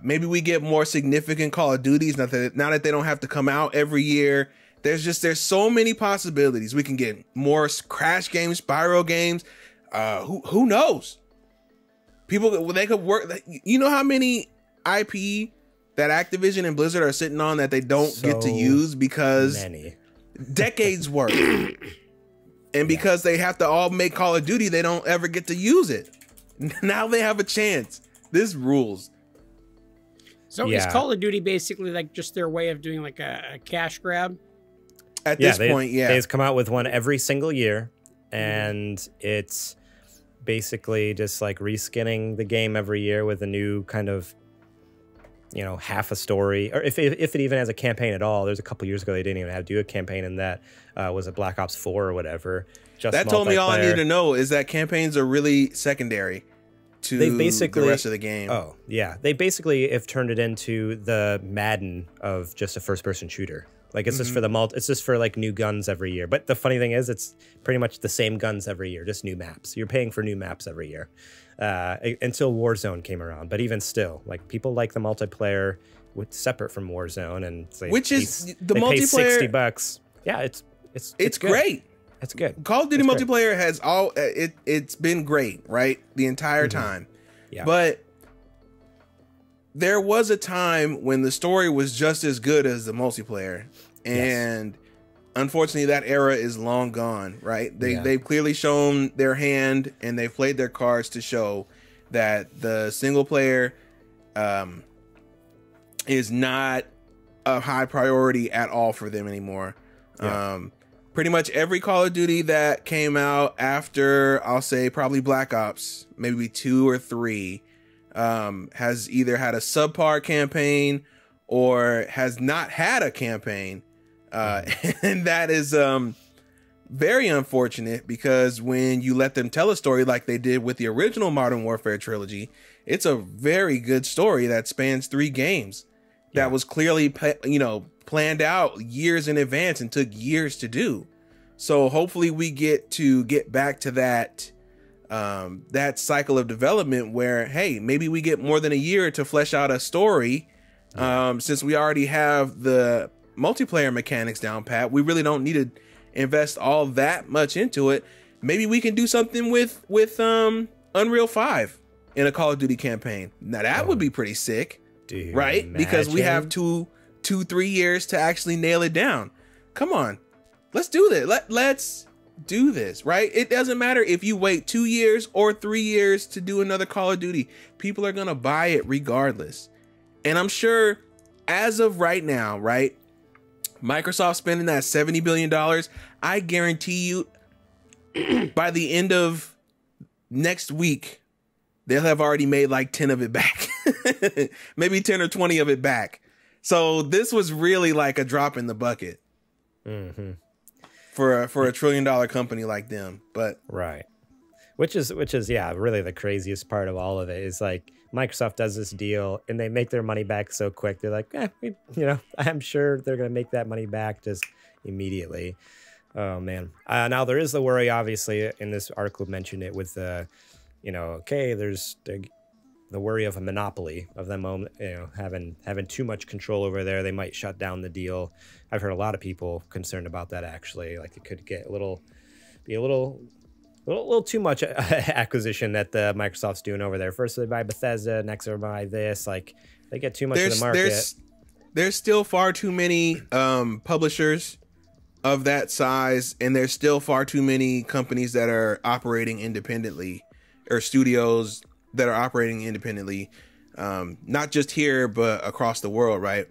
B: Maybe we get more significant Call of Duties now that they don't have to come out every year. There's so many possibilities. We can get more Crash games, Spyro games. Who knows? People, they could work. You know how many IP that Activision and Blizzard are sitting on that they don't get to use because decades worth. And because they have to all make Call of Duty, they don't ever get to use it. Now they have a chance. This rules.
C: So is Call of Duty basically like just their way of doing like a cash grab?
B: At this point, yeah.
A: They just come out with one every single year, and it's basically just like reskinning the game every year with a new kind of, half a story, or if it even has a campaign at all. There's a couple years ago they didn't even have to do a campaign in that. Was it Black Ops 4 or whatever? Just
B: that told me all I need to know is that campaigns are really secondary to the rest of the game.
A: Oh, yeah. They basically have turned it into the Madden of just a first-person shooter. Like, it's just for it's just for like new guns every year. But the funny thing is, it's pretty much the same guns every year, just new maps. You're paying for new maps every year until Warzone came around. But even still, like, people like the multiplayer separate from Warzone, and
B: the
A: multiplayer. Pay $60. Yeah, it's
B: great.
A: It's good.
B: Call of Duty multiplayer has it's been great, right? The entire time. Yeah. But there was a time when the story was just as good as the multiplayer. And unfortunately that era is long gone, right? They've clearly shown their hand, and they've played their cards to show that the single player is not a high priority at all for them anymore. Yeah. Pretty much every Call of Duty that came out after, I'll say probably Black Ops, maybe 2 or 3, has either had a subpar campaign or has not had a campaign. And that is very unfortunate, because when you let them tell a story like they did with the original Modern Warfare trilogy, it's a very good story that spans 3 games that was clearly, planned out years in advance and took years to do. So hopefully we get back to that that cycle of development where, hey, maybe we get more than a year to flesh out a story. Since we already have the multiplayer mechanics down pat, we really don't need to invest all that much into it. Maybe we can do something with Unreal 5 in a Call of Duty campaign. Now that would be pretty sick, right? Because we have 2-3 years to actually nail it down. Come on, let's do this. Let's do this, right? It doesn't matter if you wait 2 years or 3 years to do another Call of Duty. People are gonna buy it regardless. And I'm sure as of right now, right, Microsoft spending that $70 billion, I guarantee you by the end of next week, they'll have already made like 10 of it back. Maybe 10 or 20 of it back. So this was really like a drop in the bucket for a $1 trillion company like them. But
A: right. Which is yeah, really the craziest part of all of it is like Microsoft does this deal and they make their money back so quick. They're like, I'm sure they're going to make that money back just immediately. Oh man. Now there is the worry, obviously, in this article mentioned it with there's the worry of a monopoly of them, having too much control over there. They might shut down the deal. I've heard a lot of people concerned about that actually. Like it could get a little too much acquisition that Microsoft's doing over there. First they buy Bethesda, next they buy this. Like they get too much of the market.
B: There's still far too many publishers of that size, and there's still far too many companies that are operating independently, or studios that are operating independently, not just here but across the world, right?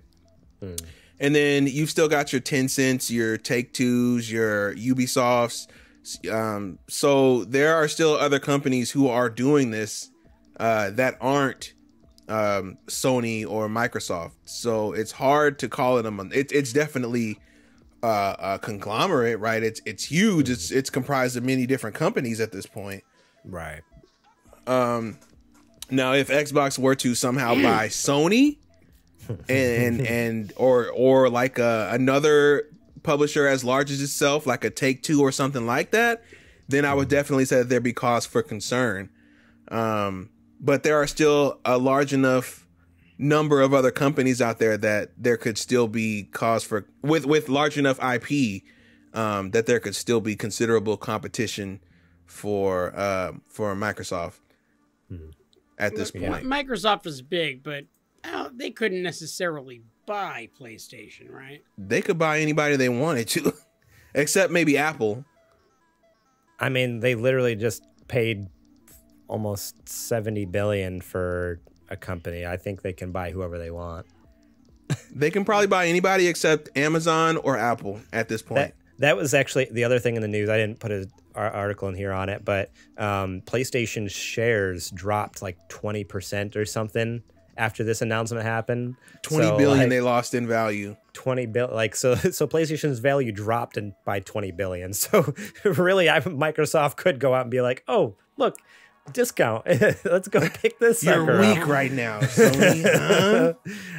B: And then you've still got your Tencents, your Take-Twos, your Ubisofts. So there are still other companies who are doing this that aren't Sony or Microsoft. So it's hard to call it it's definitely a conglomerate, right? It's huge. It's comprised of many different companies at this point,
A: right?
B: Now if Xbox were to somehow buy Sony and or like another publisher as large as itself, like a Take-Two or something like that, then I would definitely say that there'd be cause for concern. But there are still a large enough number of other companies out there that there could still be cause for, with large enough IP, that there could still be considerable competition for Microsoft at this point.
C: Microsoft is big, but they couldn't necessarily buy PlayStation, right?
B: They could buy anybody they wanted to, except maybe Apple.
A: I mean, they literally just paid almost $70 billion for a company. I think they can buy whoever they want.
B: They can probably buy anybody except Amazon or Apple at this point.
A: That was actually the other thing in the news. I didn't put an article in here on it, but PlayStation shares dropped like 20% or something after this announcement happened.
B: 20 billion they lost in value.
A: 20 billion, like so PlayStation's value dropped by 20 billion. So really, Microsoft could go out and be like, "Oh, look, discount. Let's go pick this
B: You're
A: sucker
B: weak
A: up."
B: right now, Sony.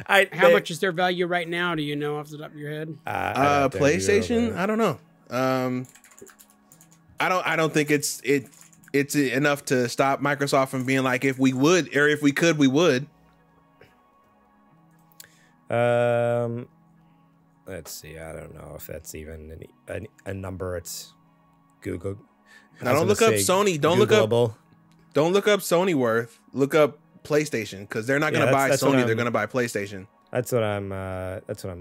B: Huh?
C: How much is their value right now? Do you know off the top of your head?
B: PlayStation? I don't know. I don't think it's enough to stop Microsoft from being like, if we would, or if we could, we would.
A: Let's see. I don't know if that's even a number. It's Google.
B: Now don't look up Sony. Don't look up Sony worth. Look up PlayStation, because they're not going to buy Sony. They're going to buy PlayStation.
A: That's what I'm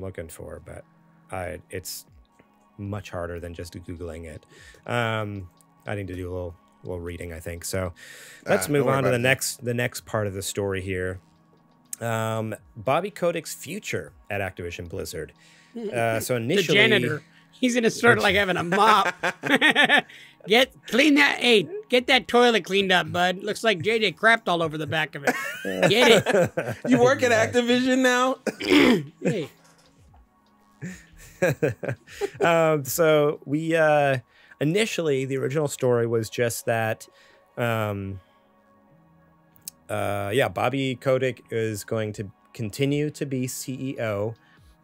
A: looking for. But it's much harder than just Googling it. I need to do a little reading, I think. So let's move on to the next part of the story here. Bobby Kotick's future at Activision Blizzard. So initially,
C: the janitor, he's gonna start like having a mop. Get that toilet cleaned up, bud. Looks like JJ crapped all over the back of it. Get it.
B: You work at Activision now?
C: Hey.
A: So we initially, the original story was just that Bobby Kotick is going to continue to be CEO,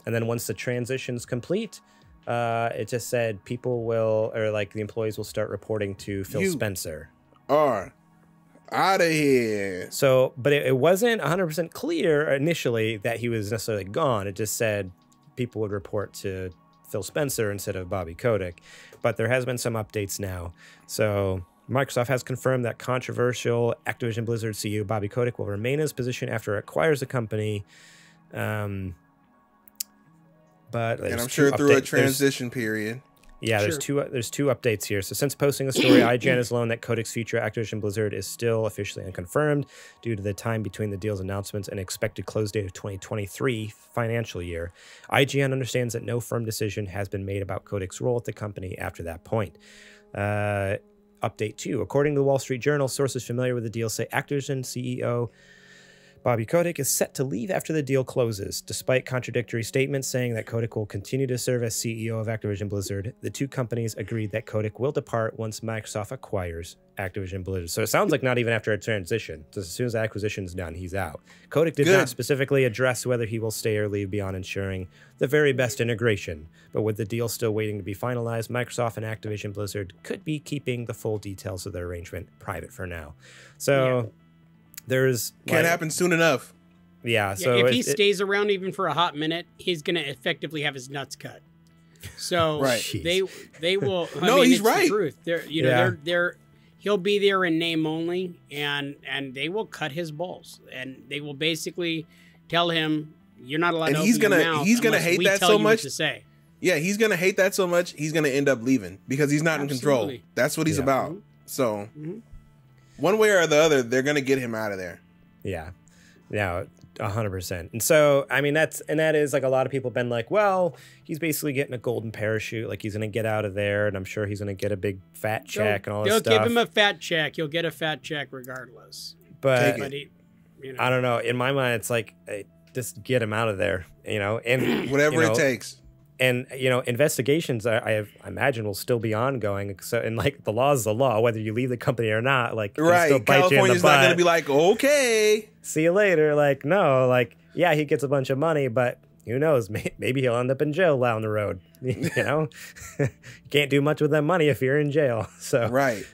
A: and then once the transition's complete, it just said people will, or like the employees will start reporting to Phil Spencer.
B: are out of here.
A: So, but it wasn't 100% clear initially that he was necessarily gone. It just said people would report to Phil Spencer instead of Bobby Kotick. But there has been some updates now. So Microsoft has confirmed that controversial Activision Blizzard CEO Bobby Kotick will remain in his position after it acquires the company. But
B: and I'm sure through a transition period.
A: Yeah, there's two updates here. So since posting the story, IGN has learned that Codex future at Activision Blizzard is still officially unconfirmed due to the time between the deal's announcements and expected close date of 2023 financial year. IGN understands that no firm decision has been made about Codex's role at the company after that point. Update 2. According to the Wall Street Journal, sources familiar with the deal say Activision CEO Bobby Kotick is set to leave after the deal closes. Despite contradictory statements saying that Kotick will continue to serve as CEO of Activision Blizzard, the two companies agreed that Kotick will depart once Microsoft acquires Activision Blizzard. So it sounds like not even after a transition. Just as soon as the acquisition is done, he's out. Kotick did not specifically address whether he will stay or leave beyond ensuring the very best integration. But with the deal still waiting to be finalized, Microsoft and Activision Blizzard could be keeping the full details of their arrangement private for now. So... Yeah. There's
B: can't happen soon enough.
A: Yeah. So
C: if he stays around even for a hot minute, he's going to effectively have his nuts cut. So they will.
B: No, he's right.
C: The truth. They're he'll be there in name only, and they will cut his balls, and they will basically tell him you're not allowed. And to
B: he's
C: open
B: gonna
C: your mouth
B: he's gonna hate that so much.
C: To say.
B: Yeah, he's gonna hate that so much. He's gonna end up leaving because he's not in control. That's what he's about. So. Mm-hmm. One way or the other, they're going to get him out of there.
A: Yeah. 100%. And so, I mean, that is like a lot of people have been like, well, he's basically getting a golden parachute. Like he's going to get out of there. And I'm sure he's going to get a big fat check and all this stuff.
C: They'll give him a fat check. He'll get a fat check regardless.
A: But I don't know. In my mind, it's like, just get him out of there, and
B: whatever it takes.
A: And, investigations, I imagine, will still be ongoing. So, and like the law is the law, whether you leave the company or not. Like,
B: right. California's not going to be like, okay,
A: see you later. Like, no, like, yeah, he gets a bunch of money, but who knows? Maybe he'll end up in jail down the road. You can't do much with that money if you're in jail. So,
B: right.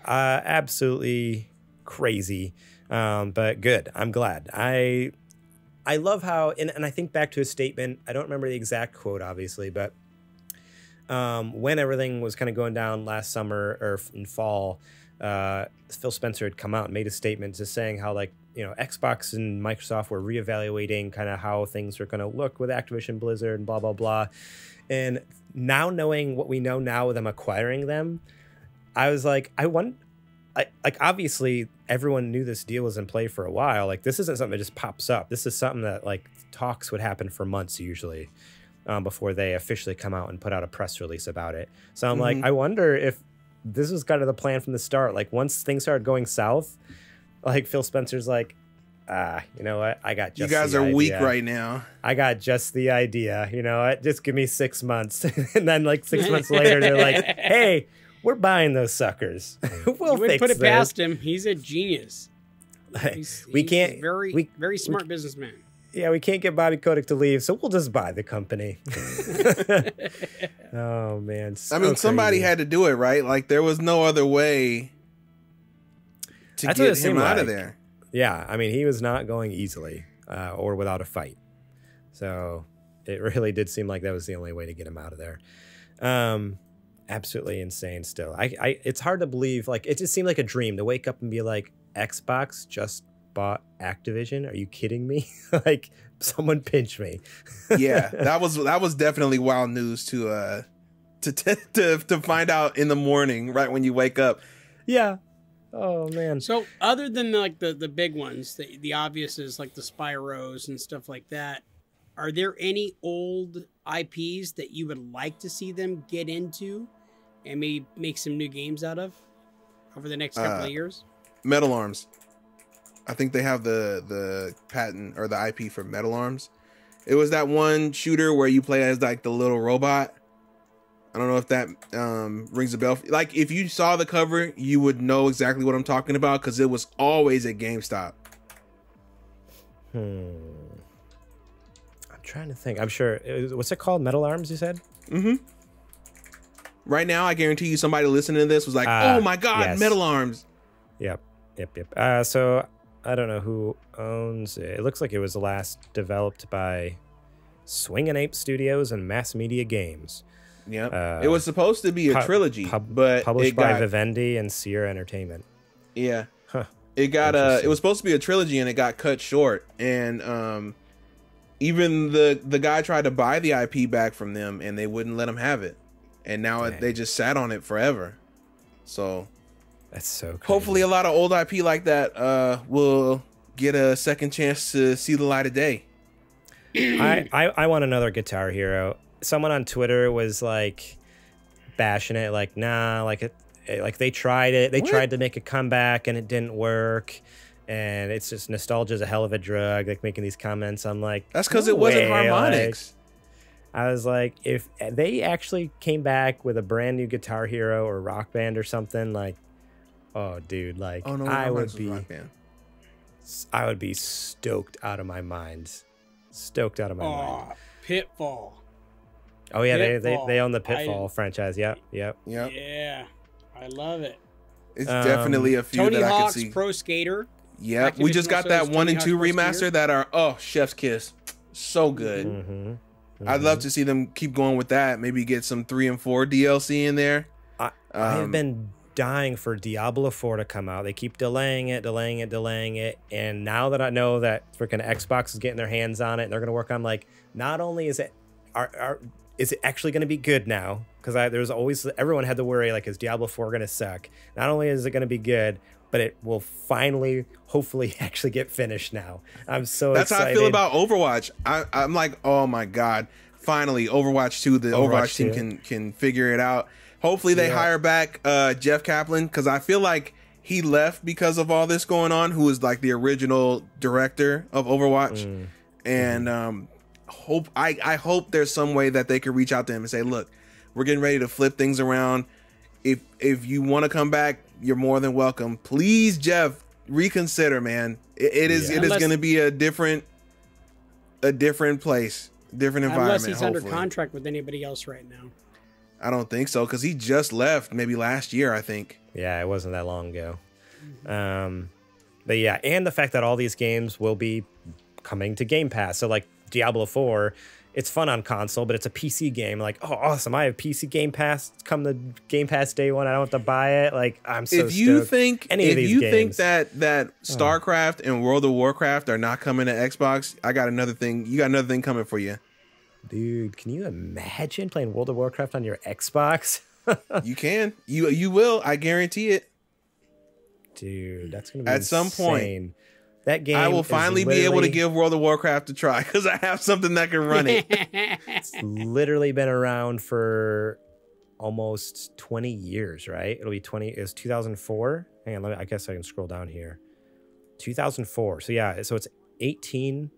A: Absolutely crazy. But good. I'm glad. I love how, and I think back to his statement, I don't remember the exact quote, obviously, but when everything was kind of going down last summer or in fall, Phil Spencer had come out and made a statement just saying how, like, Xbox and Microsoft were reevaluating kind of how things are going to look with Activision Blizzard and blah, blah, blah. And now knowing what we know now with them acquiring them, I was like, obviously everyone knew this deal was in play for a while. Like, this isn't something that just pops up. This is something that, like, talks would happen for months usually before they officially come out and put out a press release about it. So I'm like, I wonder if this was kind of the plan from the start. Like, once things started going south, like, Phil Spencer's like, you know what? I got just
B: you guys are weak right now.
A: I got just the idea. You know what? Just give me 6 months. And then, like, 6 months later, they're like, hey, we're buying those suckers. We'll
C: wouldn't
A: fix
C: put it
A: this.
C: past him. He's a genius. He's very smart businessman.
A: Yeah, we can't get Bobby Kotick to leave, so we'll just buy the company. Oh man! So
B: I mean, somebody
A: crazy.
B: had to do it, right? Like, there was no other way to get him out of there.
A: Yeah, I mean, he was not going easily or without a fight. So it really did seem like that was the only way to get him out of there. Absolutely insane still. It's hard to believe. Like, it just seemed like a dream to wake up and be like, Xbox just bought Activision. Are you kidding me? Like, someone pinch me.
B: Yeah, that was definitely wild news to find out in the morning, right when you wake up.
A: Yeah. Oh man.
C: So other than like the big ones, the obvious is like the Spyros and stuff like that. Are there any old IPs that you would like to see them get into and maybe make some new games out of over the next couple of years?
B: Metal Arms. I think they have the patent or the IP for Metal Arms. It was that one shooter where you play as like the little robot. I don't know if that rings a bell. Like, if you saw the cover, you would know exactly what I'm talking about because it was always at GameStop.
A: Trying to think. I'm sure. What's it called? Metal Arms, you said?
B: Mm-hmm. right now, I guarantee you somebody listening to this was like, oh my God,
A: yes.
B: Metal Arms.
A: Yep. So I don't know who owns it. It looks like it was last developed by Swingin' Ape Studios and Mass Media Games.
B: Yep. It was supposed to be a trilogy, but
A: published by Vivendi and Sierra Entertainment.
B: Yeah.
A: Huh.
B: It got it was supposed to be a trilogy and it got cut short. And even the guy tried to buy the IP back from them and they wouldn't let him have it. And now they just sat on it forever. So
A: that's so crazy.
B: Hopefully a lot of old IP like that will get a second chance to see the light of day.
A: I want another Guitar Hero. Someone on Twitter was like bashing it, like, nah, like they tried it. They tried to make a comeback and it didn't work. And it's just nostalgia is a hell of a drug. Like making these comments, I'm like,
B: that's because it wasn't harmonics.
A: I was like, if they actually came back with a brand new Guitar Hero or Rock Band or something, like, oh, dude, like,
B: oh, no,
A: I would be stoked out of my mind. Stoked out of my mind.
C: Pitfall.
A: Oh yeah, they own the Pitfall franchise. Yep.
C: Yeah, I love it.
B: It's definitely a few
C: Tony
B: that
C: Hawk's
B: I can see.
C: Pro Skater.
B: Yep, we just got that 1 and 2 remaster that are chef's kiss, so good. I'd love to see them keep going with that. Maybe get some 3 and 4 DLC in there.
A: I have been dying for Diablo 4 to come out. They keep delaying it, and now that I know that freaking Xbox is getting their hands on it and they're going to work on, like, not only is it is it actually going to be good now? Because there's always, everyone had to worry, like, is Diablo 4 going to suck? Not only is it going to be good, but it will finally, hopefully, actually get finished now. I'm so excited.
B: That's how I feel about Overwatch. I'm like, oh my God, finally, Overwatch 2, the Overwatch team can figure it out. Hopefully they hire back Jeff Kaplan, because I feel like he left because of all this going on, who was like the original director of Overwatch. And I hope there's some way that they could reach out to him and say, look, we're getting ready to flip things around. If you want to come back, you're more than welcome. Please, Jeff, reconsider, man. It is going to be a different place, different environment.
C: Unless he's
B: hopefully.
C: under contract with anybody else right now.
B: I don't think so, because he just left maybe last year, I think.
A: Yeah, it wasn't that long ago. But yeah, and the fact that all these games will be coming to Game Pass. So like Diablo 4, it's fun on console, but it's a PC game. Like, oh, awesome! I have PC Game Pass. It's come to Game Pass day one. I don't have to buy it. Like, I'm so
B: if you
A: stoked.
B: think that StarCraft and World of Warcraft are not coming to Xbox, I got another thing. You got another thing coming for you,
A: dude. Can you imagine playing World of Warcraft on your Xbox?
B: You can. You will. I guarantee it,
A: dude. That's gonna be
B: at
A: insane.
B: some point.
A: That game,
B: I will finally be able to give World of Warcraft a try because I have something that can run it.
A: It's literally been around for almost 20 years, right? It'll be 20. It was 2004. Hang on, I guess I can scroll down here. 2004. So yeah, so it's 18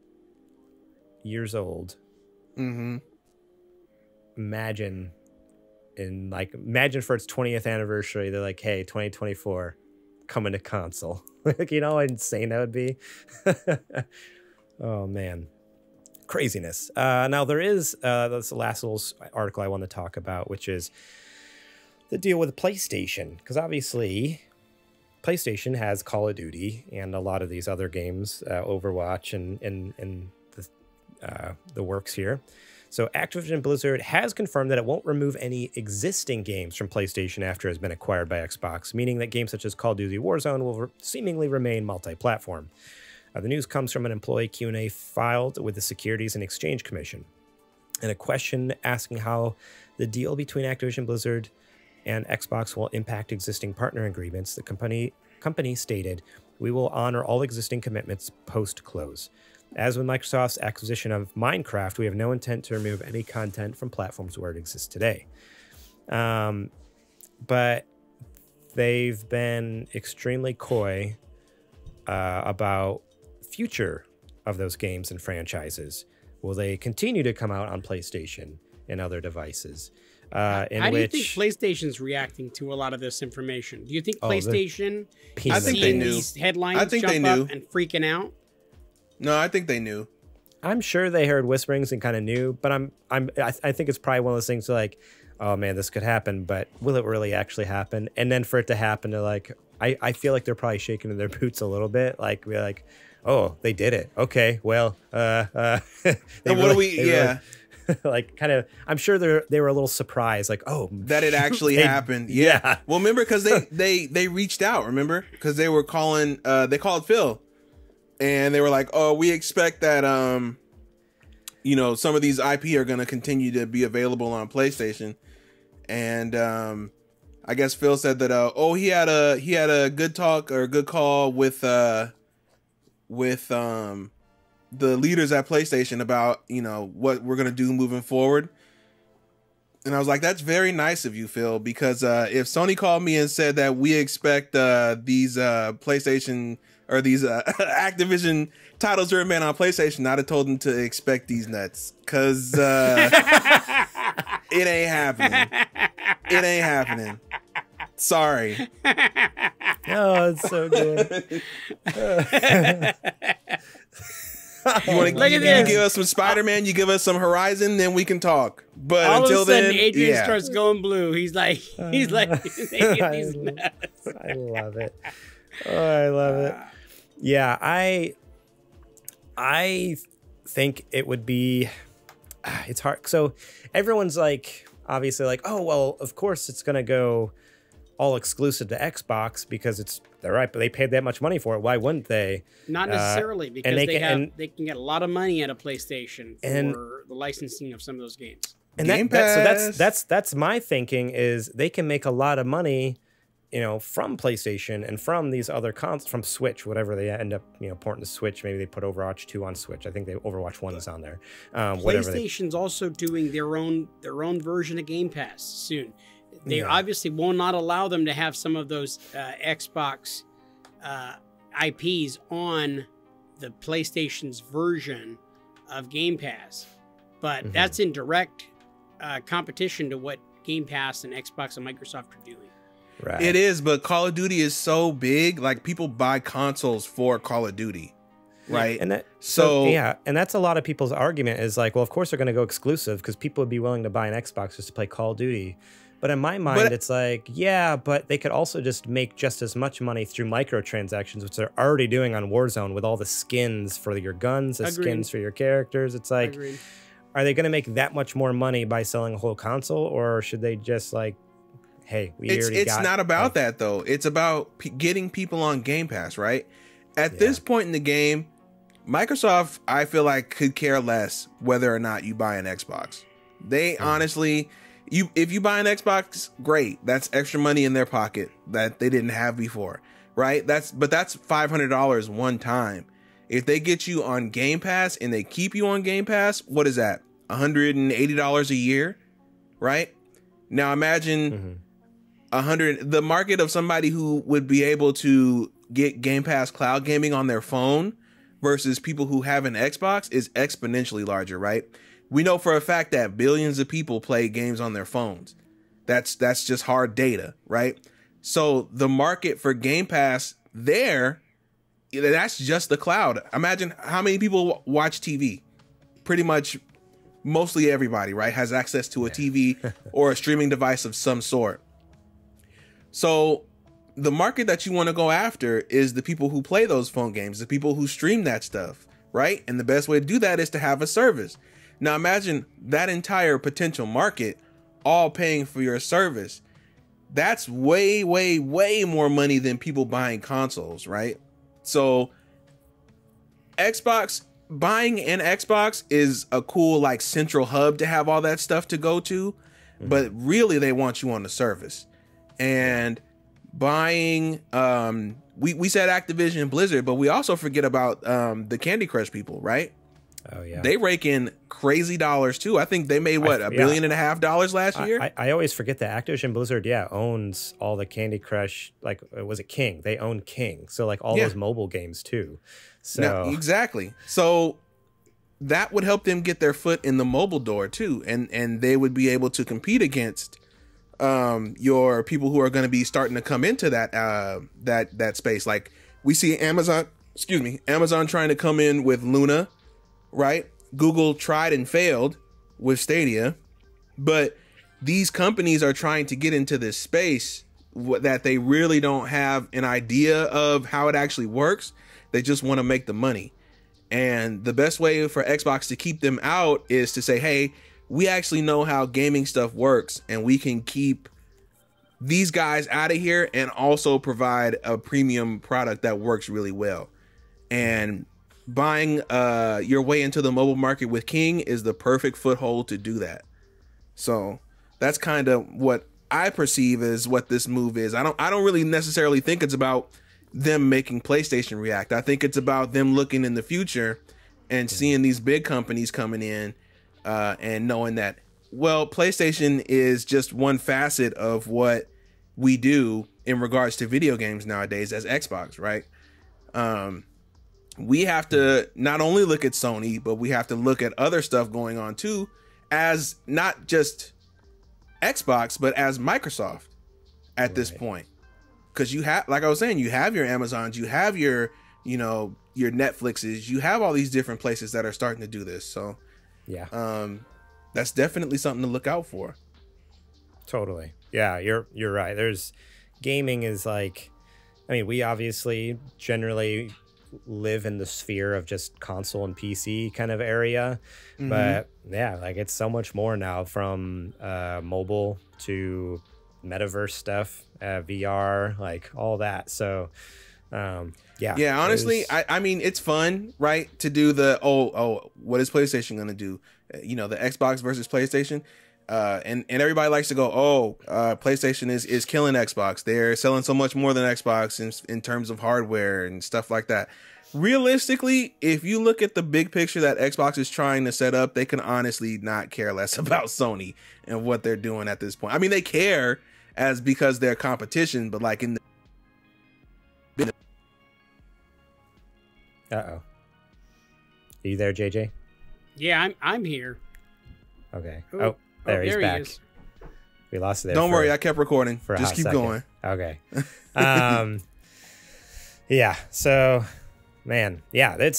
A: years old. Imagine for its 20th anniversary, they're like, hey, 2024. Coming to console. Like, you know how insane that would be. Oh man, craziness. Now there is that's the last little article I want to talk about, which is the deal with PlayStation, because obviously PlayStation has Call of Duty and a lot of these other games, Overwatch and the works here. So Activision Blizzard has confirmed that it won't remove any existing games from PlayStation after it has been acquired by Xbox, meaning that games such as Call of Duty Warzone will seemingly remain multi-platform. The news comes from an employee Q&A filed with the Securities and Exchange Commission. And a question asking how the deal between Activision Blizzard and Xbox will impact existing partner agreements, the company stated, "We will honor all existing commitments post-close. As with Microsoft's acquisition of Minecraft, we have no intent to remove any content from platforms where it exists today." But they've been extremely coy about future of those games and franchises. Will they continue to come out on PlayStation and other devices?
C: How do you think PlayStation's reacting to a lot of this information? Do you think PlayStation is seeing these headlines jump up and freaking out?
B: No, I think they knew.
A: I'm sure they heard whisperings and kind of knew, but I think it's probably one of those things like, oh man, this could happen, but will it really actually happen? And then for it to happen, to like, I feel like they're probably shaking in their boots a little bit. Like we're like, oh, they did it. Okay, well,
B: what do we? Yeah.
A: Like kind of, I'm sure they were a little surprised, like, oh,
B: that it actually happened. Yeah. Well, remember, because they reached out. Remember, because they were calling. They called Phil, and they were like, oh, we expect that some of these IP are going to continue to be available on PlayStation, and I guess Phil said that he had a good talk or a good call with the leaders at PlayStation about, what we're going to do moving forward. And I was like, that's very nice of you, Phil, because if Sony called me and said that we expect these PlayStation or these Activision titles to remain on PlayStation, I'd have told them to expect these nuts, because it ain't happening. It ain't happening. Sorry.
A: Oh, it's so good.
B: You want to give us some Spider-Man, you give us some Horizon, then we can talk. But
C: all
B: until
C: of a sudden,
B: then,
C: Adrian starts going blue. He's like, these nuts.
A: I love it. Oh, I love it. Yeah, I think it would be. It's hard. So everyone's like, obviously, like, oh well, of course it's gonna go all exclusive to Xbox because they're right, but they paid that much money for it. Why wouldn't they?
C: Not necessarily, because they can get a lot of money at a PlayStation for the licensing of some of those games.
A: And that's my thinking is they can make a lot of money, from PlayStation and from these other consoles, from Switch, whatever they end up, porting to Switch. Maybe they put Overwatch 2 on Switch. I think Overwatch 1 is on there.
C: PlayStation's also doing their own version of Game Pass soon. They obviously will not allow them to have some of those Xbox IPs on the PlayStation's version of Game Pass. But that's in direct competition to what Game Pass and Xbox and Microsoft are doing.
B: Right. It is, but Call of Duty is so big. Like, people buy consoles for Call of Duty, right?
A: And and that's a lot of people's argument is like, well, of course they're going to go exclusive because people would be willing to buy an Xbox just to play Call of Duty. But in my mind, it's like, yeah, but they could also just make just as much money through microtransactions, which they're already doing on Warzone with all the skins for your guns, the skins for your characters. It's like, are they going to make that much more money by selling a whole console, or should they just like, hey,
B: it's not about that though. It's about getting people on Game Pass, right? At this point in the game, Microsoft, I feel like, could care less whether or not you buy an Xbox. They honestly, if you buy an Xbox, great. That's extra money in their pocket that they didn't have before, right? That's $500 one time. If they get you on Game Pass and they keep you on Game Pass, what is that? $180 a year, right? Now imagine the market of somebody who would be able to get Game Pass cloud gaming on their phone versus people who have an Xbox is exponentially larger, right? We know for a fact that billions of people play games on their phones. That's just hard data, right? So the market for Game Pass there, that's just the cloud. Imagine how many people watch TV. Pretty much mostly everybody, right, has access to a TV or a streaming device of some sort. So the market that you want to go after is the people who play those phone games, the people who stream that stuff, right? And the best way to do that is to have a service. Now imagine that entire potential market all paying for your service. That's way, way, way more money than people buying consoles, right? So buying an Xbox is a cool like central hub to have all that stuff to go to, but really they want you on the service. And buying we said Activision Blizzard, but we also forget about the Candy Crush people, right?
A: Oh yeah,
B: they rake in crazy dollars too. I think they made $1.5 billion last year.
A: I always forget that Activision Blizzard owns all the Candy Crush. Like, was it King? They own King, so like all those mobile games too. So
B: now, exactly. So that would help them get their foot in the mobile door too, and they would be able to compete against your people who are going to be starting to come into that space. Like we see Amazon trying to come in with Luna, right? Google tried and failed with Stadia, but these companies are trying to get into this space that they really don't have an idea of how it actually works. They just want to make the money. And the best way for Xbox to keep them out is to say, hey, we actually know how gaming stuff works, and we can keep these guys out of here and also provide a premium product that works really well. And buying your way into the mobile market with King is the perfect foothold to do that. So that's kind of what I perceive as what this move is. I don't really necessarily think it's about them making PlayStation react. I think it's about them looking in the future and seeing these big companies coming in and knowing that, well, PlayStation is just one facet of what we do in regards to video games nowadays as Xbox, right? We have to not only look at Sony, but we have to look at other stuff going on too, as not just Xbox, but as Microsoft at this point. Because you have, like I was saying, you have your Amazons, you have your, you know, your Netflixes, you have all these different places that are starting to do this. So yeah, that's definitely something to look out for.
A: Totally. Yeah, you're right. There's gaming is like, I mean, we obviously generally live in the sphere of just console and PC kind of area, but yeah, like it's so much more now, from mobile to metaverse stuff, VR, like all that. So yeah,
B: honestly, I mean, it's fun, right, to do the what is PlayStation gonna do, you know, the Xbox versus PlayStation, and everybody likes to go, PlayStation is killing Xbox, they're selling so much more than Xbox in terms of hardware and stuff like that. Realistically, if you look at the big picture that Xbox is trying to set up, they can honestly not care less about Sony and what they're doing at this point. I mean, they care because they're competition, but like in the
A: Are you there, JJ?
C: Yeah, I'm here.
A: Okay. Oh, he's back. He is. We lost it there.
B: Don't worry, I kept recording. Just keep going.
A: Okay. Yeah. So, man, yeah,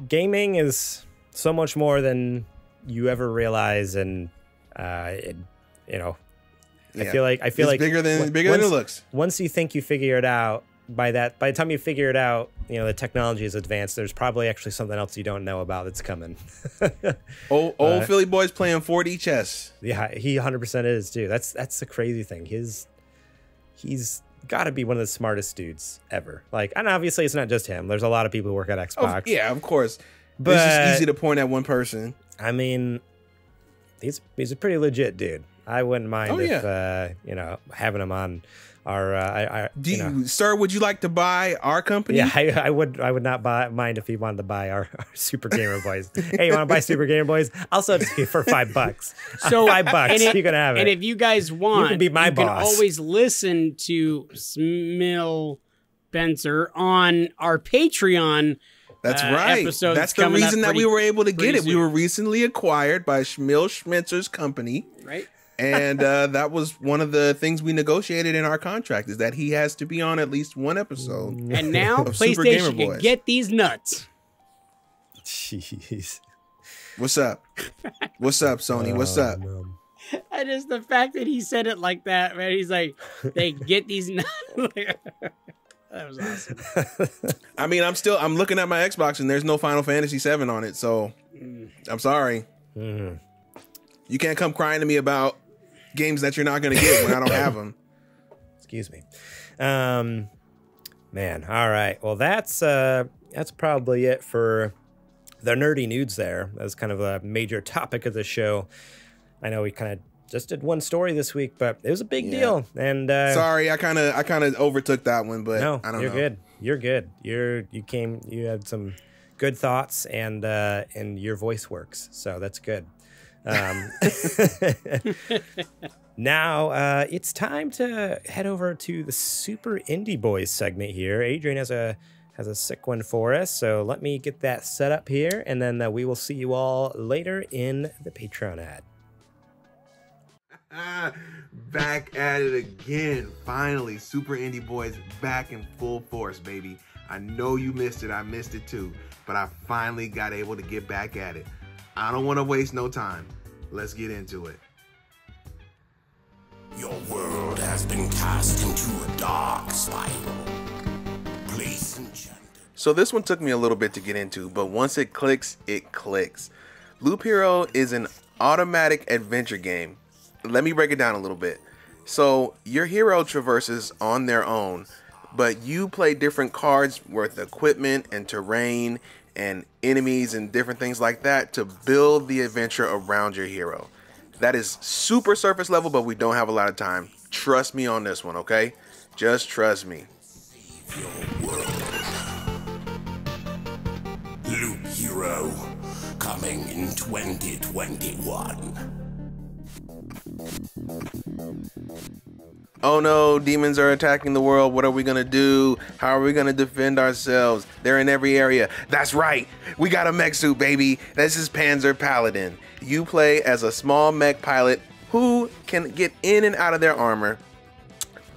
A: gaming is so much more than you ever realize, and you know, I feel like it's
B: bigger than it looks.
A: Once you think you figure it out, by the time you figure it out, you know, the technology is advanced. There's probably actually something else you don't know about that's coming.
B: old Philly boy's playing 4D chess.
A: Yeah, he 100% is too. That's the crazy thing. He's got to be one of the smartest dudes ever. Like, and obviously it's not just him. There's a lot of people who work at Xbox.
B: Yeah, of course. But it's just easy to point at one person.
A: I mean, he's a pretty legit dude. I wouldn't mind if you know, having him on our
B: sir, would you like to buy our company?
A: Yeah, I would not mind if he wanted to buy our Super Gamer Boys. Hey, you want to buy Super Gamer Boys? I'll sell it to you for $5. So $5, you can have it.
C: And if you guys want,
A: you can be my boss.
C: You can always listen to Smil Benzer on our Patreon.
B: That's right. That's the reason that we were able to get it. We were recently acquired by Schmil Schmentzer's company.
C: Right.
B: And that was one of the things we negotiated in our contract, is that he has to be on at least one episode.
C: And now PlayStation can get these nuts.
A: Jeez.
B: What's up? What's up, Sony? What's up?
A: Man.
C: And just the fact that he said it like that, man. He's like, they get these nuts. That was awesome.
B: I mean, I'm looking at my Xbox and there's no Final Fantasy VII on it, so I'm sorry. You can't come crying to me about games that you're not going to get when I don't have them.
A: Excuse me. Man, all right. Well, that's probably it for the nerdy nudes there. That's kind of a major topic of the show. I know we kind of just did one story this week, but it was a big deal. And
B: sorry, I kind of overtook that one, but
A: no,
B: I don't
A: you're
B: know.
A: good. You're good. You had some good thoughts, and your voice works, so that's good. Now it's time to head over to the Super Indie Boys segment here. Adrian has a sick one for us, so let me get that set up here, and then we will see you all later in the Patreon ad.
B: Back at it again. Finally, Super Indie Boys back in full force, baby. I know you missed it. I missed it too, but I finally got able to get back at it. I don't want to waste no time. Let's get into it.
D: Your world has been cast into a dark spiral. Place enchanted.
B: So this one took me a little bit to get into, but once it clicks, it clicks. Loop Hero is an automatic adventure game. Let me break it down a little bit. So your hero traverses on their own, but you play different cards worth equipment and terrain and enemies and different things like that to build the adventure around your hero. That is super surface level, but we don't have a lot of time. Trust me on this one, okay? Just trust me.
D: Your world. Loop Hero, coming in 2021.
B: Oh no, demons are attacking the world. What are we gonna do? How are we gonna defend ourselves? They're in every area. That's right. We got a mech suit, baby. This is Panzer Paladin. You play as a small mech pilot who can get in and out of their armor.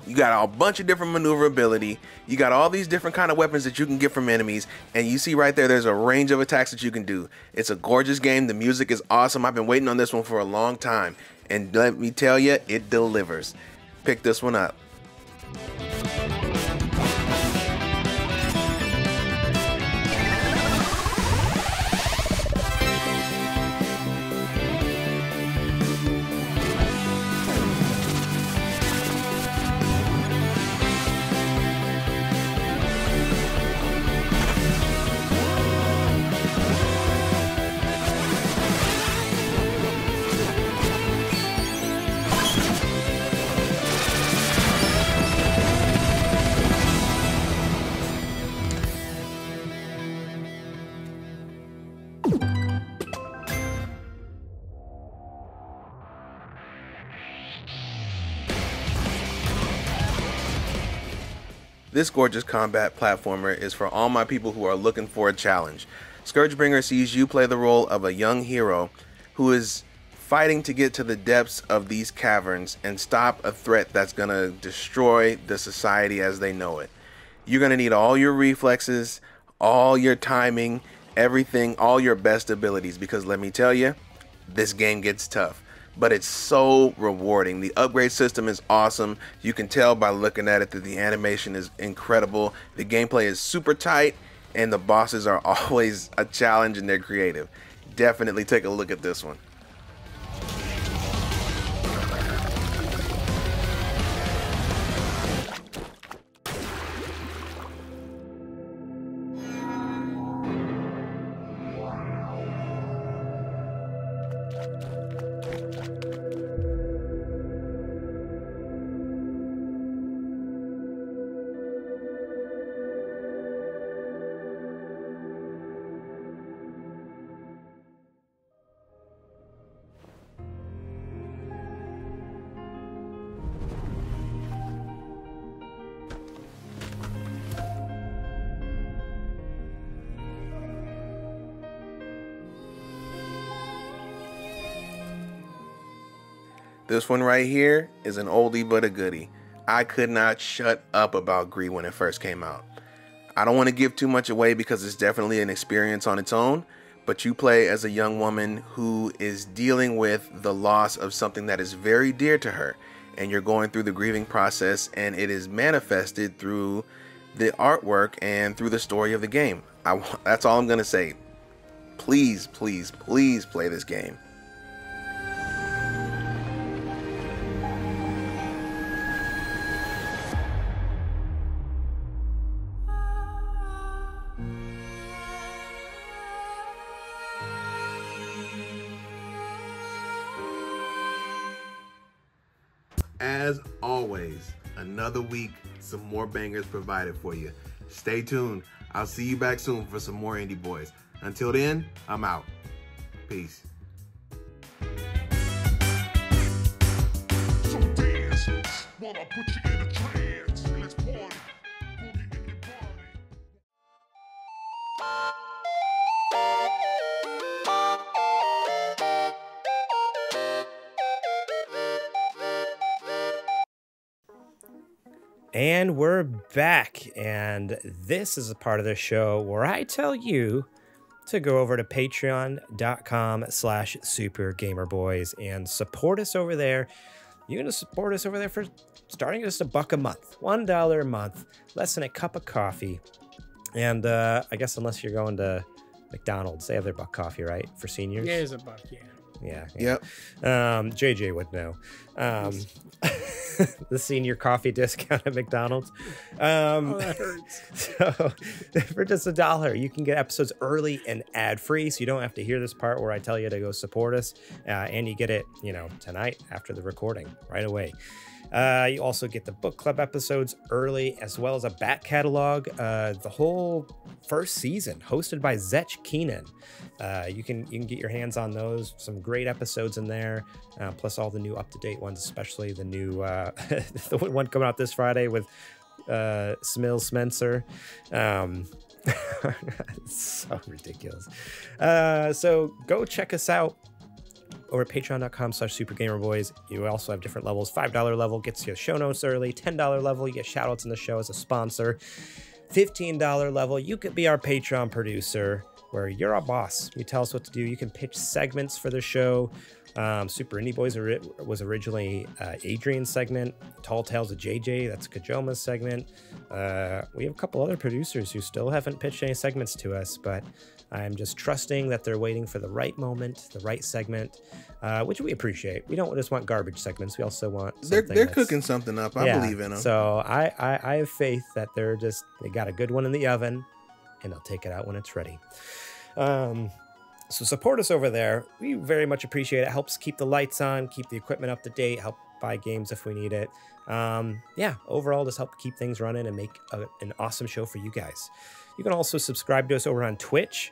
B: You got a bunch of different maneuverability. You got all these different kind of weapons that you can get from enemies. And you see right there's a range of attacks that you can do. It's a gorgeous game. The music is awesome. I've been waiting on this one for a long time. And let me tell you, it delivers. Pick this one up. This gorgeous combat platformer is for all my people who are looking for a challenge. Scourgebringer sees you play the role of a young hero who is fighting to get to the depths of these caverns and stop a threat that's going to destroy the society as they know it. You're going to need all your reflexes, all your timing, everything, all your best abilities, because let me tell you, this game gets tough. But it's so rewarding. The upgrade system is awesome. You can tell by looking at it that the animation is incredible. The gameplay is super tight, and the bosses are always a challenge and they're creative. Definitely take a look at this one. This one right here is an oldie but a goodie. I could not shut up about Gree when it first came out. I don't want to give too much away because it's definitely an experience on its own, but you play as a young woman who is dealing with the loss of something that is very dear to her, and you're going through the grieving process, and it is manifested through the artwork and through the story of the game. That's all I'm going to say. Please, please, please play this game. As always, another week, some more bangers provided for you. Stay tuned. I'll see you back soon for some more Indie Boys. Until then, I'm out. Peace.
E: So dance, wanna put you in a trance. Let's party, boogie in your body.
A: And we're back, and this is a part of the show where I tell you to go over to patreon.com/supergamerboys and support us over there you can support us over there for starting just $1 a month, $1 a month, less than a cup of coffee. And I guess unless you're going to McDonald's, they have their buck coffee, right? For seniors?
C: Yeah, it's $1, yeah.
A: Yeah.
B: Yep.
A: JJ would know. The senior coffee discount at McDonald's.
C: Oh, that hurts.
A: So for just $1, you can get episodes early and ad-free, so you don't have to hear this part where I tell you to go support us. And you get it, tonight after the recording, right away. You also get the book club episodes early, as well as a back catalog, the whole first season, hosted by Zech Keenan. You can get your hands on those. Some great episodes in there, plus all the new up-to-date ones, especially the new the one coming out this Friday with Smil Spencer. It's so ridiculous. So go check us out over at patreon.com/supergamerboys. You also have different levels. $5 level gets you show notes early. $10 level, you get shout outs in the show as a sponsor. $15 level, you could be our Patreon producer, where you're our boss. You tell us what to do. You can pitch segments for the show. Super Indie Boys was originally Adrian's segment. Tall Tales of JJ, that's Kajoma's segment. We have a couple other producers who still haven't pitched any segments to us, but I'm just trusting that they're waiting for the right moment, the right segment, which we appreciate. We don't just want garbage segments. We also want
B: they're cooking something up. I believe in them.
A: So I have faith that they got a good one in the oven, and they'll take it out when it's ready. So support us over there. We very much appreciate it. It helps keep the lights on, keep the equipment up to date, help buy games if we need it. Overall, just help keep things running and make an awesome show for you guys. You can also subscribe to us over on Twitch.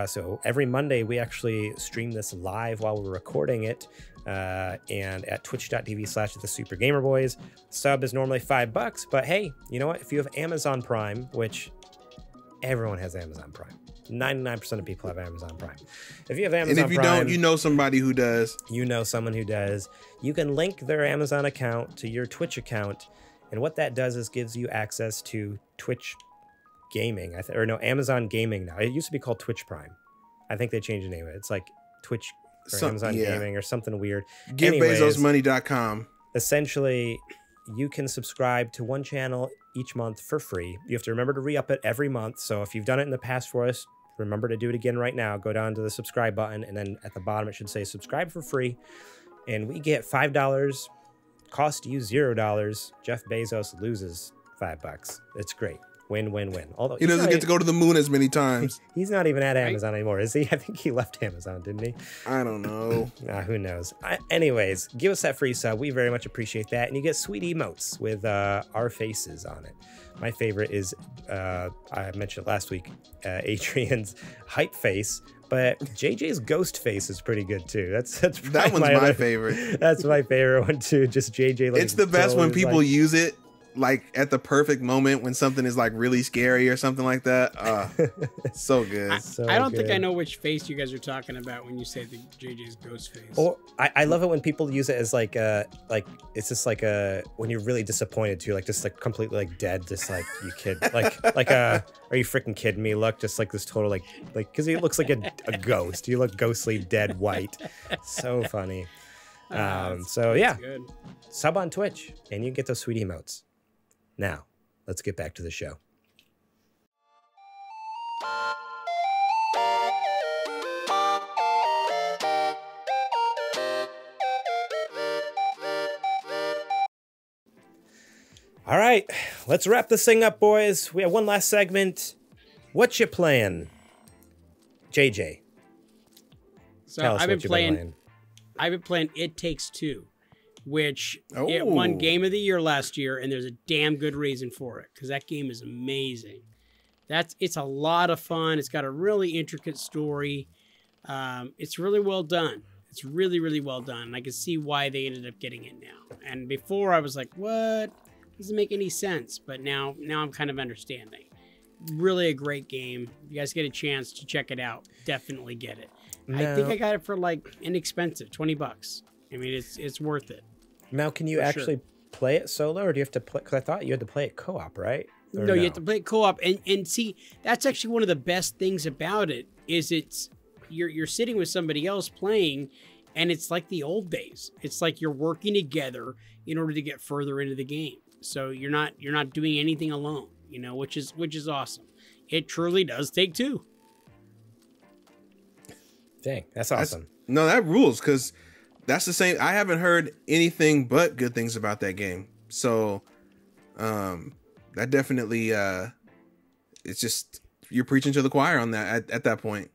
A: So every Monday, we actually stream this live while we're recording it. And at twitch.tv/thesupergamerboys. Sub is normally $5, but hey, you know what? If you have Amazon Prime, which everyone has Amazon Prime. 99% of people have Amazon Prime. If you have Amazon Prime,
B: and if you don't, you know somebody who does.
A: You know someone who does. You can link their Amazon account to your Twitch account, and what that does is gives you access to Twitch Gaming, Amazon Gaming now. It used to be called Twitch Prime. I think they changed the name of it. It's like Twitch or Amazon Gaming or something weird.
B: GiveBezosMoney.com.
A: Essentially, you can subscribe to one channel each month for free. You have to remember to re-up it every month. So if you've done it in the past for us, remember to do it again right now. Go down to the subscribe button, and then at the bottom it should say subscribe for free. And we get $5, cost you $0. Jeff Bezos loses $5. It's great. Win, win, win. Although
B: he doesn't get to go to the moon as many times.
A: He's not even at Amazon anymore, is he? I think he left Amazon, didn't he?
B: I don't know.
A: Who knows? Anyways, give us that free sub. We very much appreciate that. And you get sweet emotes with our faces on it. My favorite is, I mentioned it last week, Adrian's hype face. But JJ's ghost face is pretty good too. That
B: one's my favorite.
A: That's my favorite one too. Just JJ.
B: It's the best when people use it like at the perfect moment when something is like really scary or something like that. So good.
C: I don't think I know which face you guys are talking about when you say the JJ's ghost face.
A: Or I love it when people use it as like it's just like when you're really disappointed too, like just like completely like dead, just like you kid, like are you freaking kidding me? Look, just like this total like because he looks like a ghost. You look ghostly, dead, white. So funny. So yeah,
C: good.
A: Sub on Twitch and you get those sweet emotes. Now, let's get back to the show. All right, let's wrap this thing up, boys. We have one last segment. What you playing? JJ.
C: So I've been playing It Takes Two, which it won Game of the Year last year, and there's a damn good reason for it, because that game is amazing. It's a lot of fun. It's got a really intricate story. It's really well done. It's really, really well done. And I can see why they ended up getting it now. And before I was like, what? Doesn't make any sense. But now I'm kind of understanding. Really a great game. If you guys get a chance to check it out, definitely get it. No. I think I got it for like inexpensive, $20. I mean, it's worth it.
A: Now, can you actually play it solo, or do you have to play? Because I thought you had to play it co-op, right?
C: No, you have to play it co-op, and see, that's actually one of the best things about it. Is you're sitting with somebody else playing, and it's like the old days. It's like you're working together in order to get further into the game. So you're not doing anything alone, you know, which is awesome. It truly does take two.
A: Dang, that's awesome.
B: No, that rules, because that's the same. I haven't heard anything but good things about that game. So that definitely it's just you're preaching to the choir on that at that point.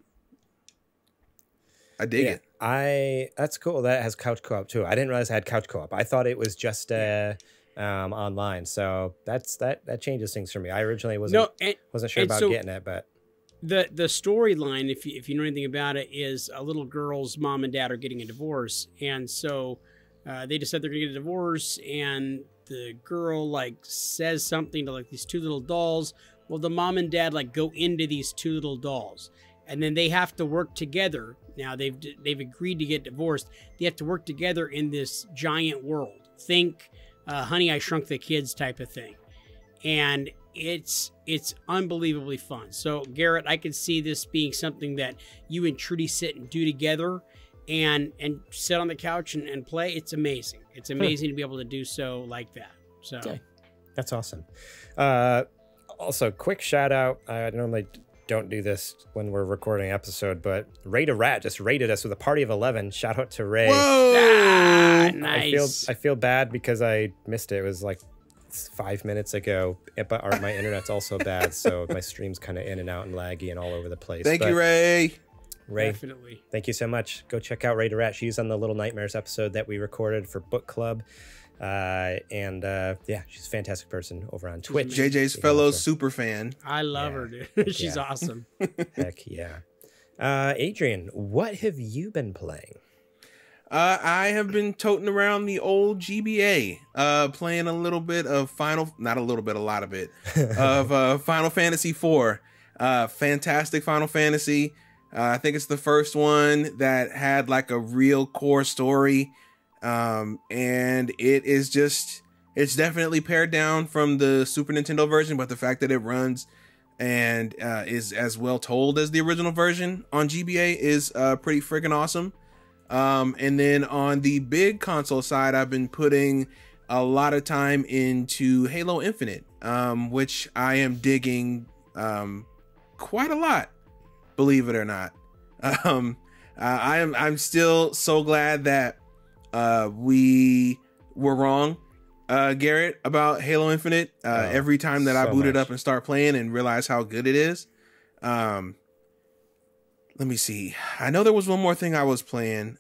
B: I dig it.
A: That's cool. That has couch co-op too. I didn't realize it had couch co-op. I thought it was just online. So that changes things for me. I originally wasn't sure about getting it, but
C: the storyline, if you know anything about it, is a little girl's mom and dad are getting a divorce, and so they decide they're gonna get a divorce, and the girl like says something to like these two little dolls. Well, the mom and dad like go into these two little dolls, and then they have to work together. Now they've agreed to get divorced. They have to work together in this giant world. Think Honey, I Shrunk the Kids type of thing, and it's unbelievably fun. So Garrett, I could see this being something that you and Trudy sit and do together, and sit on the couch and play. It's amazing. It's amazing to be able to do so like that. So
A: okay. That's awesome. Also, quick shout out. I normally don't do this when we're recording an episode, but Ray Rat just rated us with a party of 11. Shout out to Ray.
B: Whoa!
C: Nice.
A: I feel bad because I missed it. It was like 5 minutes ago, but my internet's also bad, so my stream's kind of in and out and laggy and all over the place.
B: Thank you, Ray.
C: Definitely.
A: Thank you so much. Go check out Ray Rat. She's on the Little Nightmares episode that we recorded for Book Club. And she's a fantastic person over on Twitch.
B: JJ's fellow super fan.
C: I love her, dude. She's awesome.
A: Heck yeah. Adrian, what have you been playing?
B: I have been toting around the old GBA, playing a little bit of Final Fantasy IV. Fantastic Final Fantasy. I think it's the first one that had like a real core story. And it's definitely pared down from the Super Nintendo version, but the fact that it runs and is as well told as the original version on GBA is pretty freaking awesome. And then on the big console side, I've been putting a lot of time into Halo Infinite, which I am digging quite a lot, believe it or not. I'm still so glad that we were wrong, Garrett, about Halo Infinite. Every time that I boot it up and start playing and realize how good it is. Let me see. I know there was one more thing I was playing.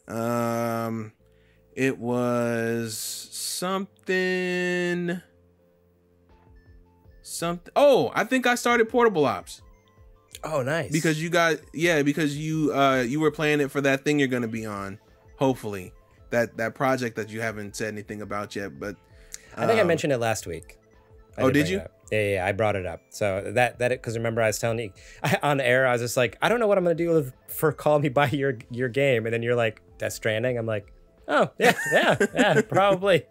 B: It was something. Oh, I think I started Portable Ops.
A: Oh, nice.
B: Because you were playing it for that thing you're going to be on, hopefully. That project that you haven't said anything about yet, but
A: I think I mentioned it last week.
B: Did you?
A: Yeah, I brought it up. So because remember I was telling you on air, I was just like, I don't know what I'm gonna do for Call Me by your game, and then you're like, Death Stranding. I'm like, oh yeah, probably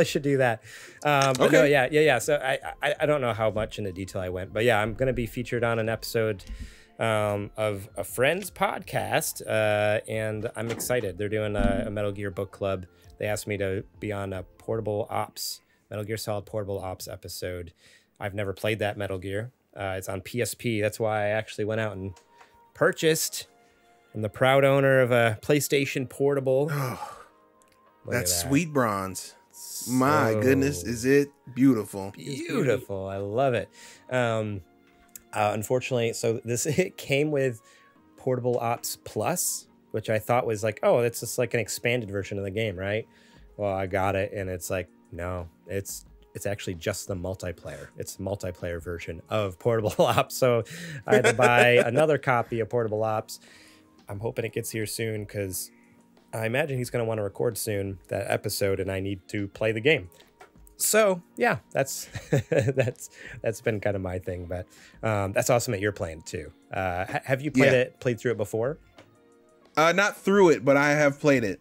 A: should do that. But okay. No, yeah. So I don't know how much into detail I went, but yeah, I'm gonna be featured on an episode of a friend's podcast, and I'm excited. They're doing a Metal Gear book club. They asked me to be on a Portable Ops, Metal Gear Solid Portable Ops episode. I've never played that Metal Gear. It's on PSP. That's why I actually went out and purchased. I'm the proud owner of a PlayStation Portable.
B: Oh, that's sweet bronze. My goodness, is it beautiful?
A: Beautiful. I love it. Unfortunately, so it came with Portable Ops Plus, which I thought was like, oh, it's just like an expanded version of the game, right? Well, I got it, and it's like, no, it's actually just the multiplayer. It's the multiplayer version of Portable Ops. So I had to buy another copy of Portable Ops. I'm hoping it gets here soon because I imagine he's going to want to record soon that episode, and I need to play the game. So yeah, that's been kind of my thing, but that's awesome that you're playing too. Have you played through it before?
B: Not through it, but I have played it.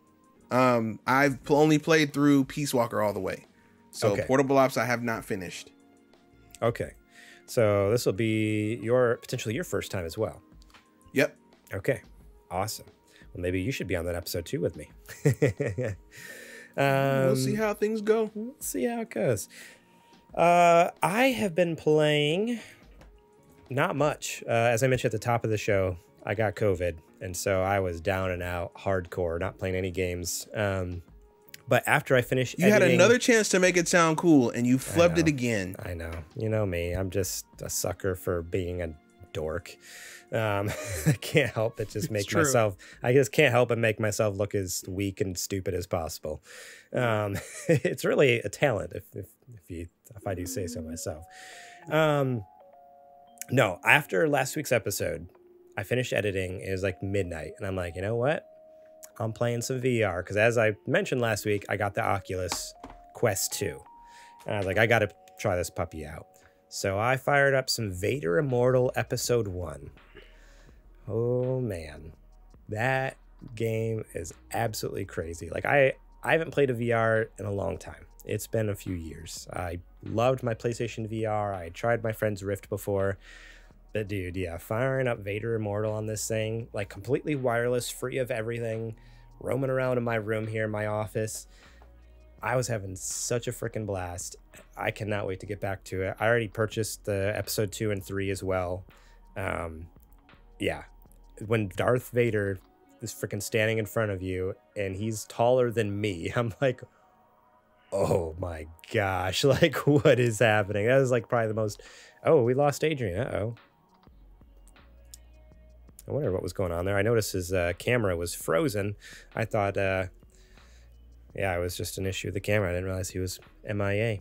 B: I've only played through Peace Walker all the way. So okay. Portable Ops I have not finished.
A: Okay. So this will be potentially your first time as well.
B: Yep.
A: Okay. Awesome. Well, maybe you should be on that episode too with me.
B: We'll see how things go.
A: We'll see how it goes. I have been playing not much. As I mentioned at the top of the show, I got COVID, and so I was down and out hardcore, not playing any games. But after I finished editing,
B: had another chance to make it sound cool, and you flubbed it again.
A: I know. You know me. I'm just a sucker for being a dork. I can't help but just make myself. I just can't help but make myself look as weak and stupid as possible. It's really a talent, if I do say so myself. No, after last week's episode, I finished editing. It was like midnight, and I'm like, you know what? I'm playing some VR because, as I mentioned last week, I got the Oculus Quest 2. And I was like, I got to try this puppy out. So I fired up some Vader Immortal Episode 1. Oh, man. That game is absolutely crazy. Like, I haven't played a VR in a long time. It's been a few years. I loved my PlayStation VR. I tried my friend's Rift before. But, dude, yeah, firing up Vader Immortal on this thing, like, completely wireless, free of everything, roaming around in my room here in my office. I was having such a freaking blast. I cannot wait to get back to it. I already purchased the episode 2 and 3 as well. Yeah. When Darth Vader is freaking standing in front of you and he's taller than me, I'm like, oh my gosh, like, what is happening? That was like probably the most... Oh, we lost Adrian. Uh-oh. I wonder what was going on there. I noticed his camera was frozen. I thought, yeah, it was just an issue with the camera. I didn't realize he was MIA.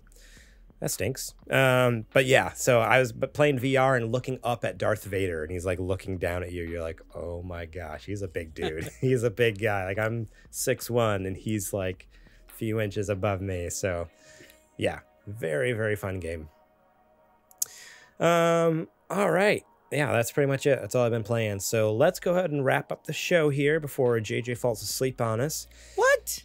A: That stinks. But yeah, so I was playing VR and looking up at Darth Vader, and he's like looking down at you. You're like, oh my gosh, he's a big dude. He's a big guy. Like, I'm 6'1", and he's like a few inches above me. So yeah, very, very fun game. All right. Yeah, that's pretty much it. That's all I've been playing. So let's go ahead and wrap up the show here before JJ falls asleep on us.
C: What?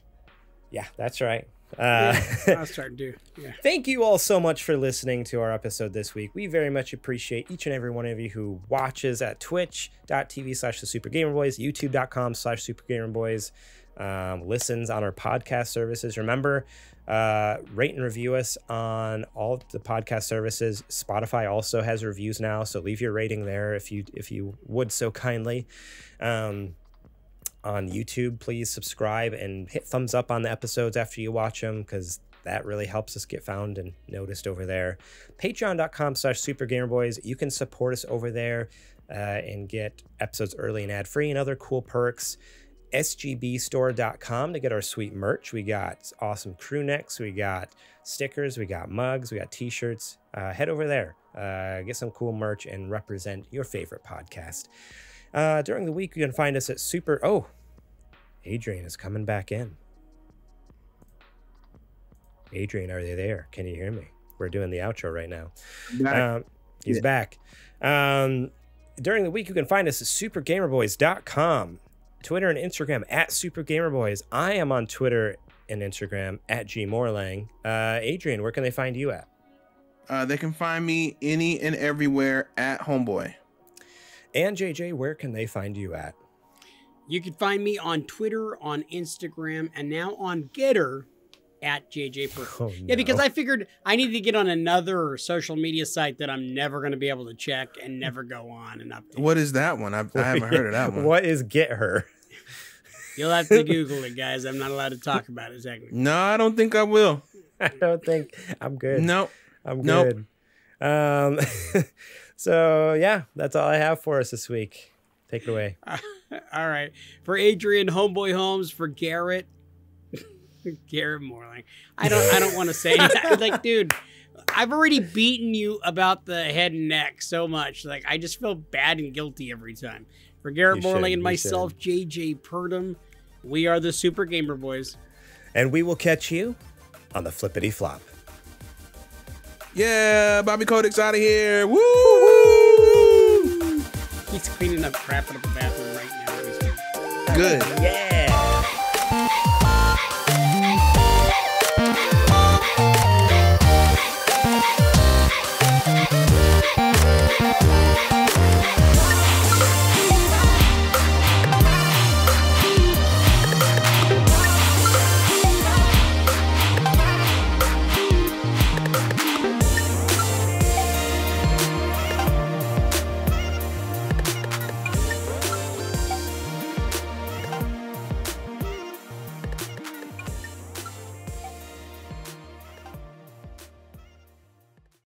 A: Yeah, that's right.
C: I was starting to. Yeah.
A: Thank you all so much for listening to our episode this week. We very much appreciate each and every one of you who watches at twitch.tv/thesupergamerboys, youtube.com/supergamerboys, listens on our podcast services. Remember, rate and review us on all the podcast services. Spotify also has reviews now, so leave your rating there if you would so kindly. On YouTube, please subscribe and hit thumbs up on the episodes after you watch them, because that really helps us get found and noticed over there. Patreon.com/supergamerboys. You can support us over there and get episodes early and ad-free and other cool perks. sgbstore.com to get our sweet merch. We got awesome crew necks, we got stickers, we got mugs, we got t-shirts. Head over there, get some cool merch and represent your favorite podcast. During the week, you can find us at Adrian is coming back in. Adrian, are they there? Can you hear me? We're doing the outro right now. He's back. During the week, you can find us at supergamerboys.com. Twitter and Instagram at supergamerboys. I am on Twitter and Instagram at gmorlang. Adrian, where can they find you at?
B: They can find me any and everywhere at Homeboy.
A: And JJ, where can they find you at?
C: You can find me on Twitter, on Instagram, and now on Getter at JJ Perfect.
A: Oh, no.
C: Yeah, because I figured I needed to get on another social media site that I'm never going to be able to check and never go on and update.
B: What is that one? I haven't heard of that one.
A: What is Get Her?
C: You'll have to Google it, guys. I'm not allowed to talk about it technically.
B: No, I don't think I will.
A: I don't think I'm good.
B: Nope.
A: I'm good. So yeah, that's all I have for us this week. Take it away.
C: All right. For Adrian, Homeboy Holmes, for Garrett Morlang. I don't want to say that. Like, dude, I've already beaten you about the head and neck so much. Like, I just feel bad and guilty every time. For Garrett Morlang and myself, JJ Purdom, we are the Super Gamer Boys.
A: And we will catch you on the flippity flop.
B: Yeah, Bobby Kotick's out of here. Woo!
C: He's cleaning up crap in the bathroom right now.
B: Good.
A: Yeah.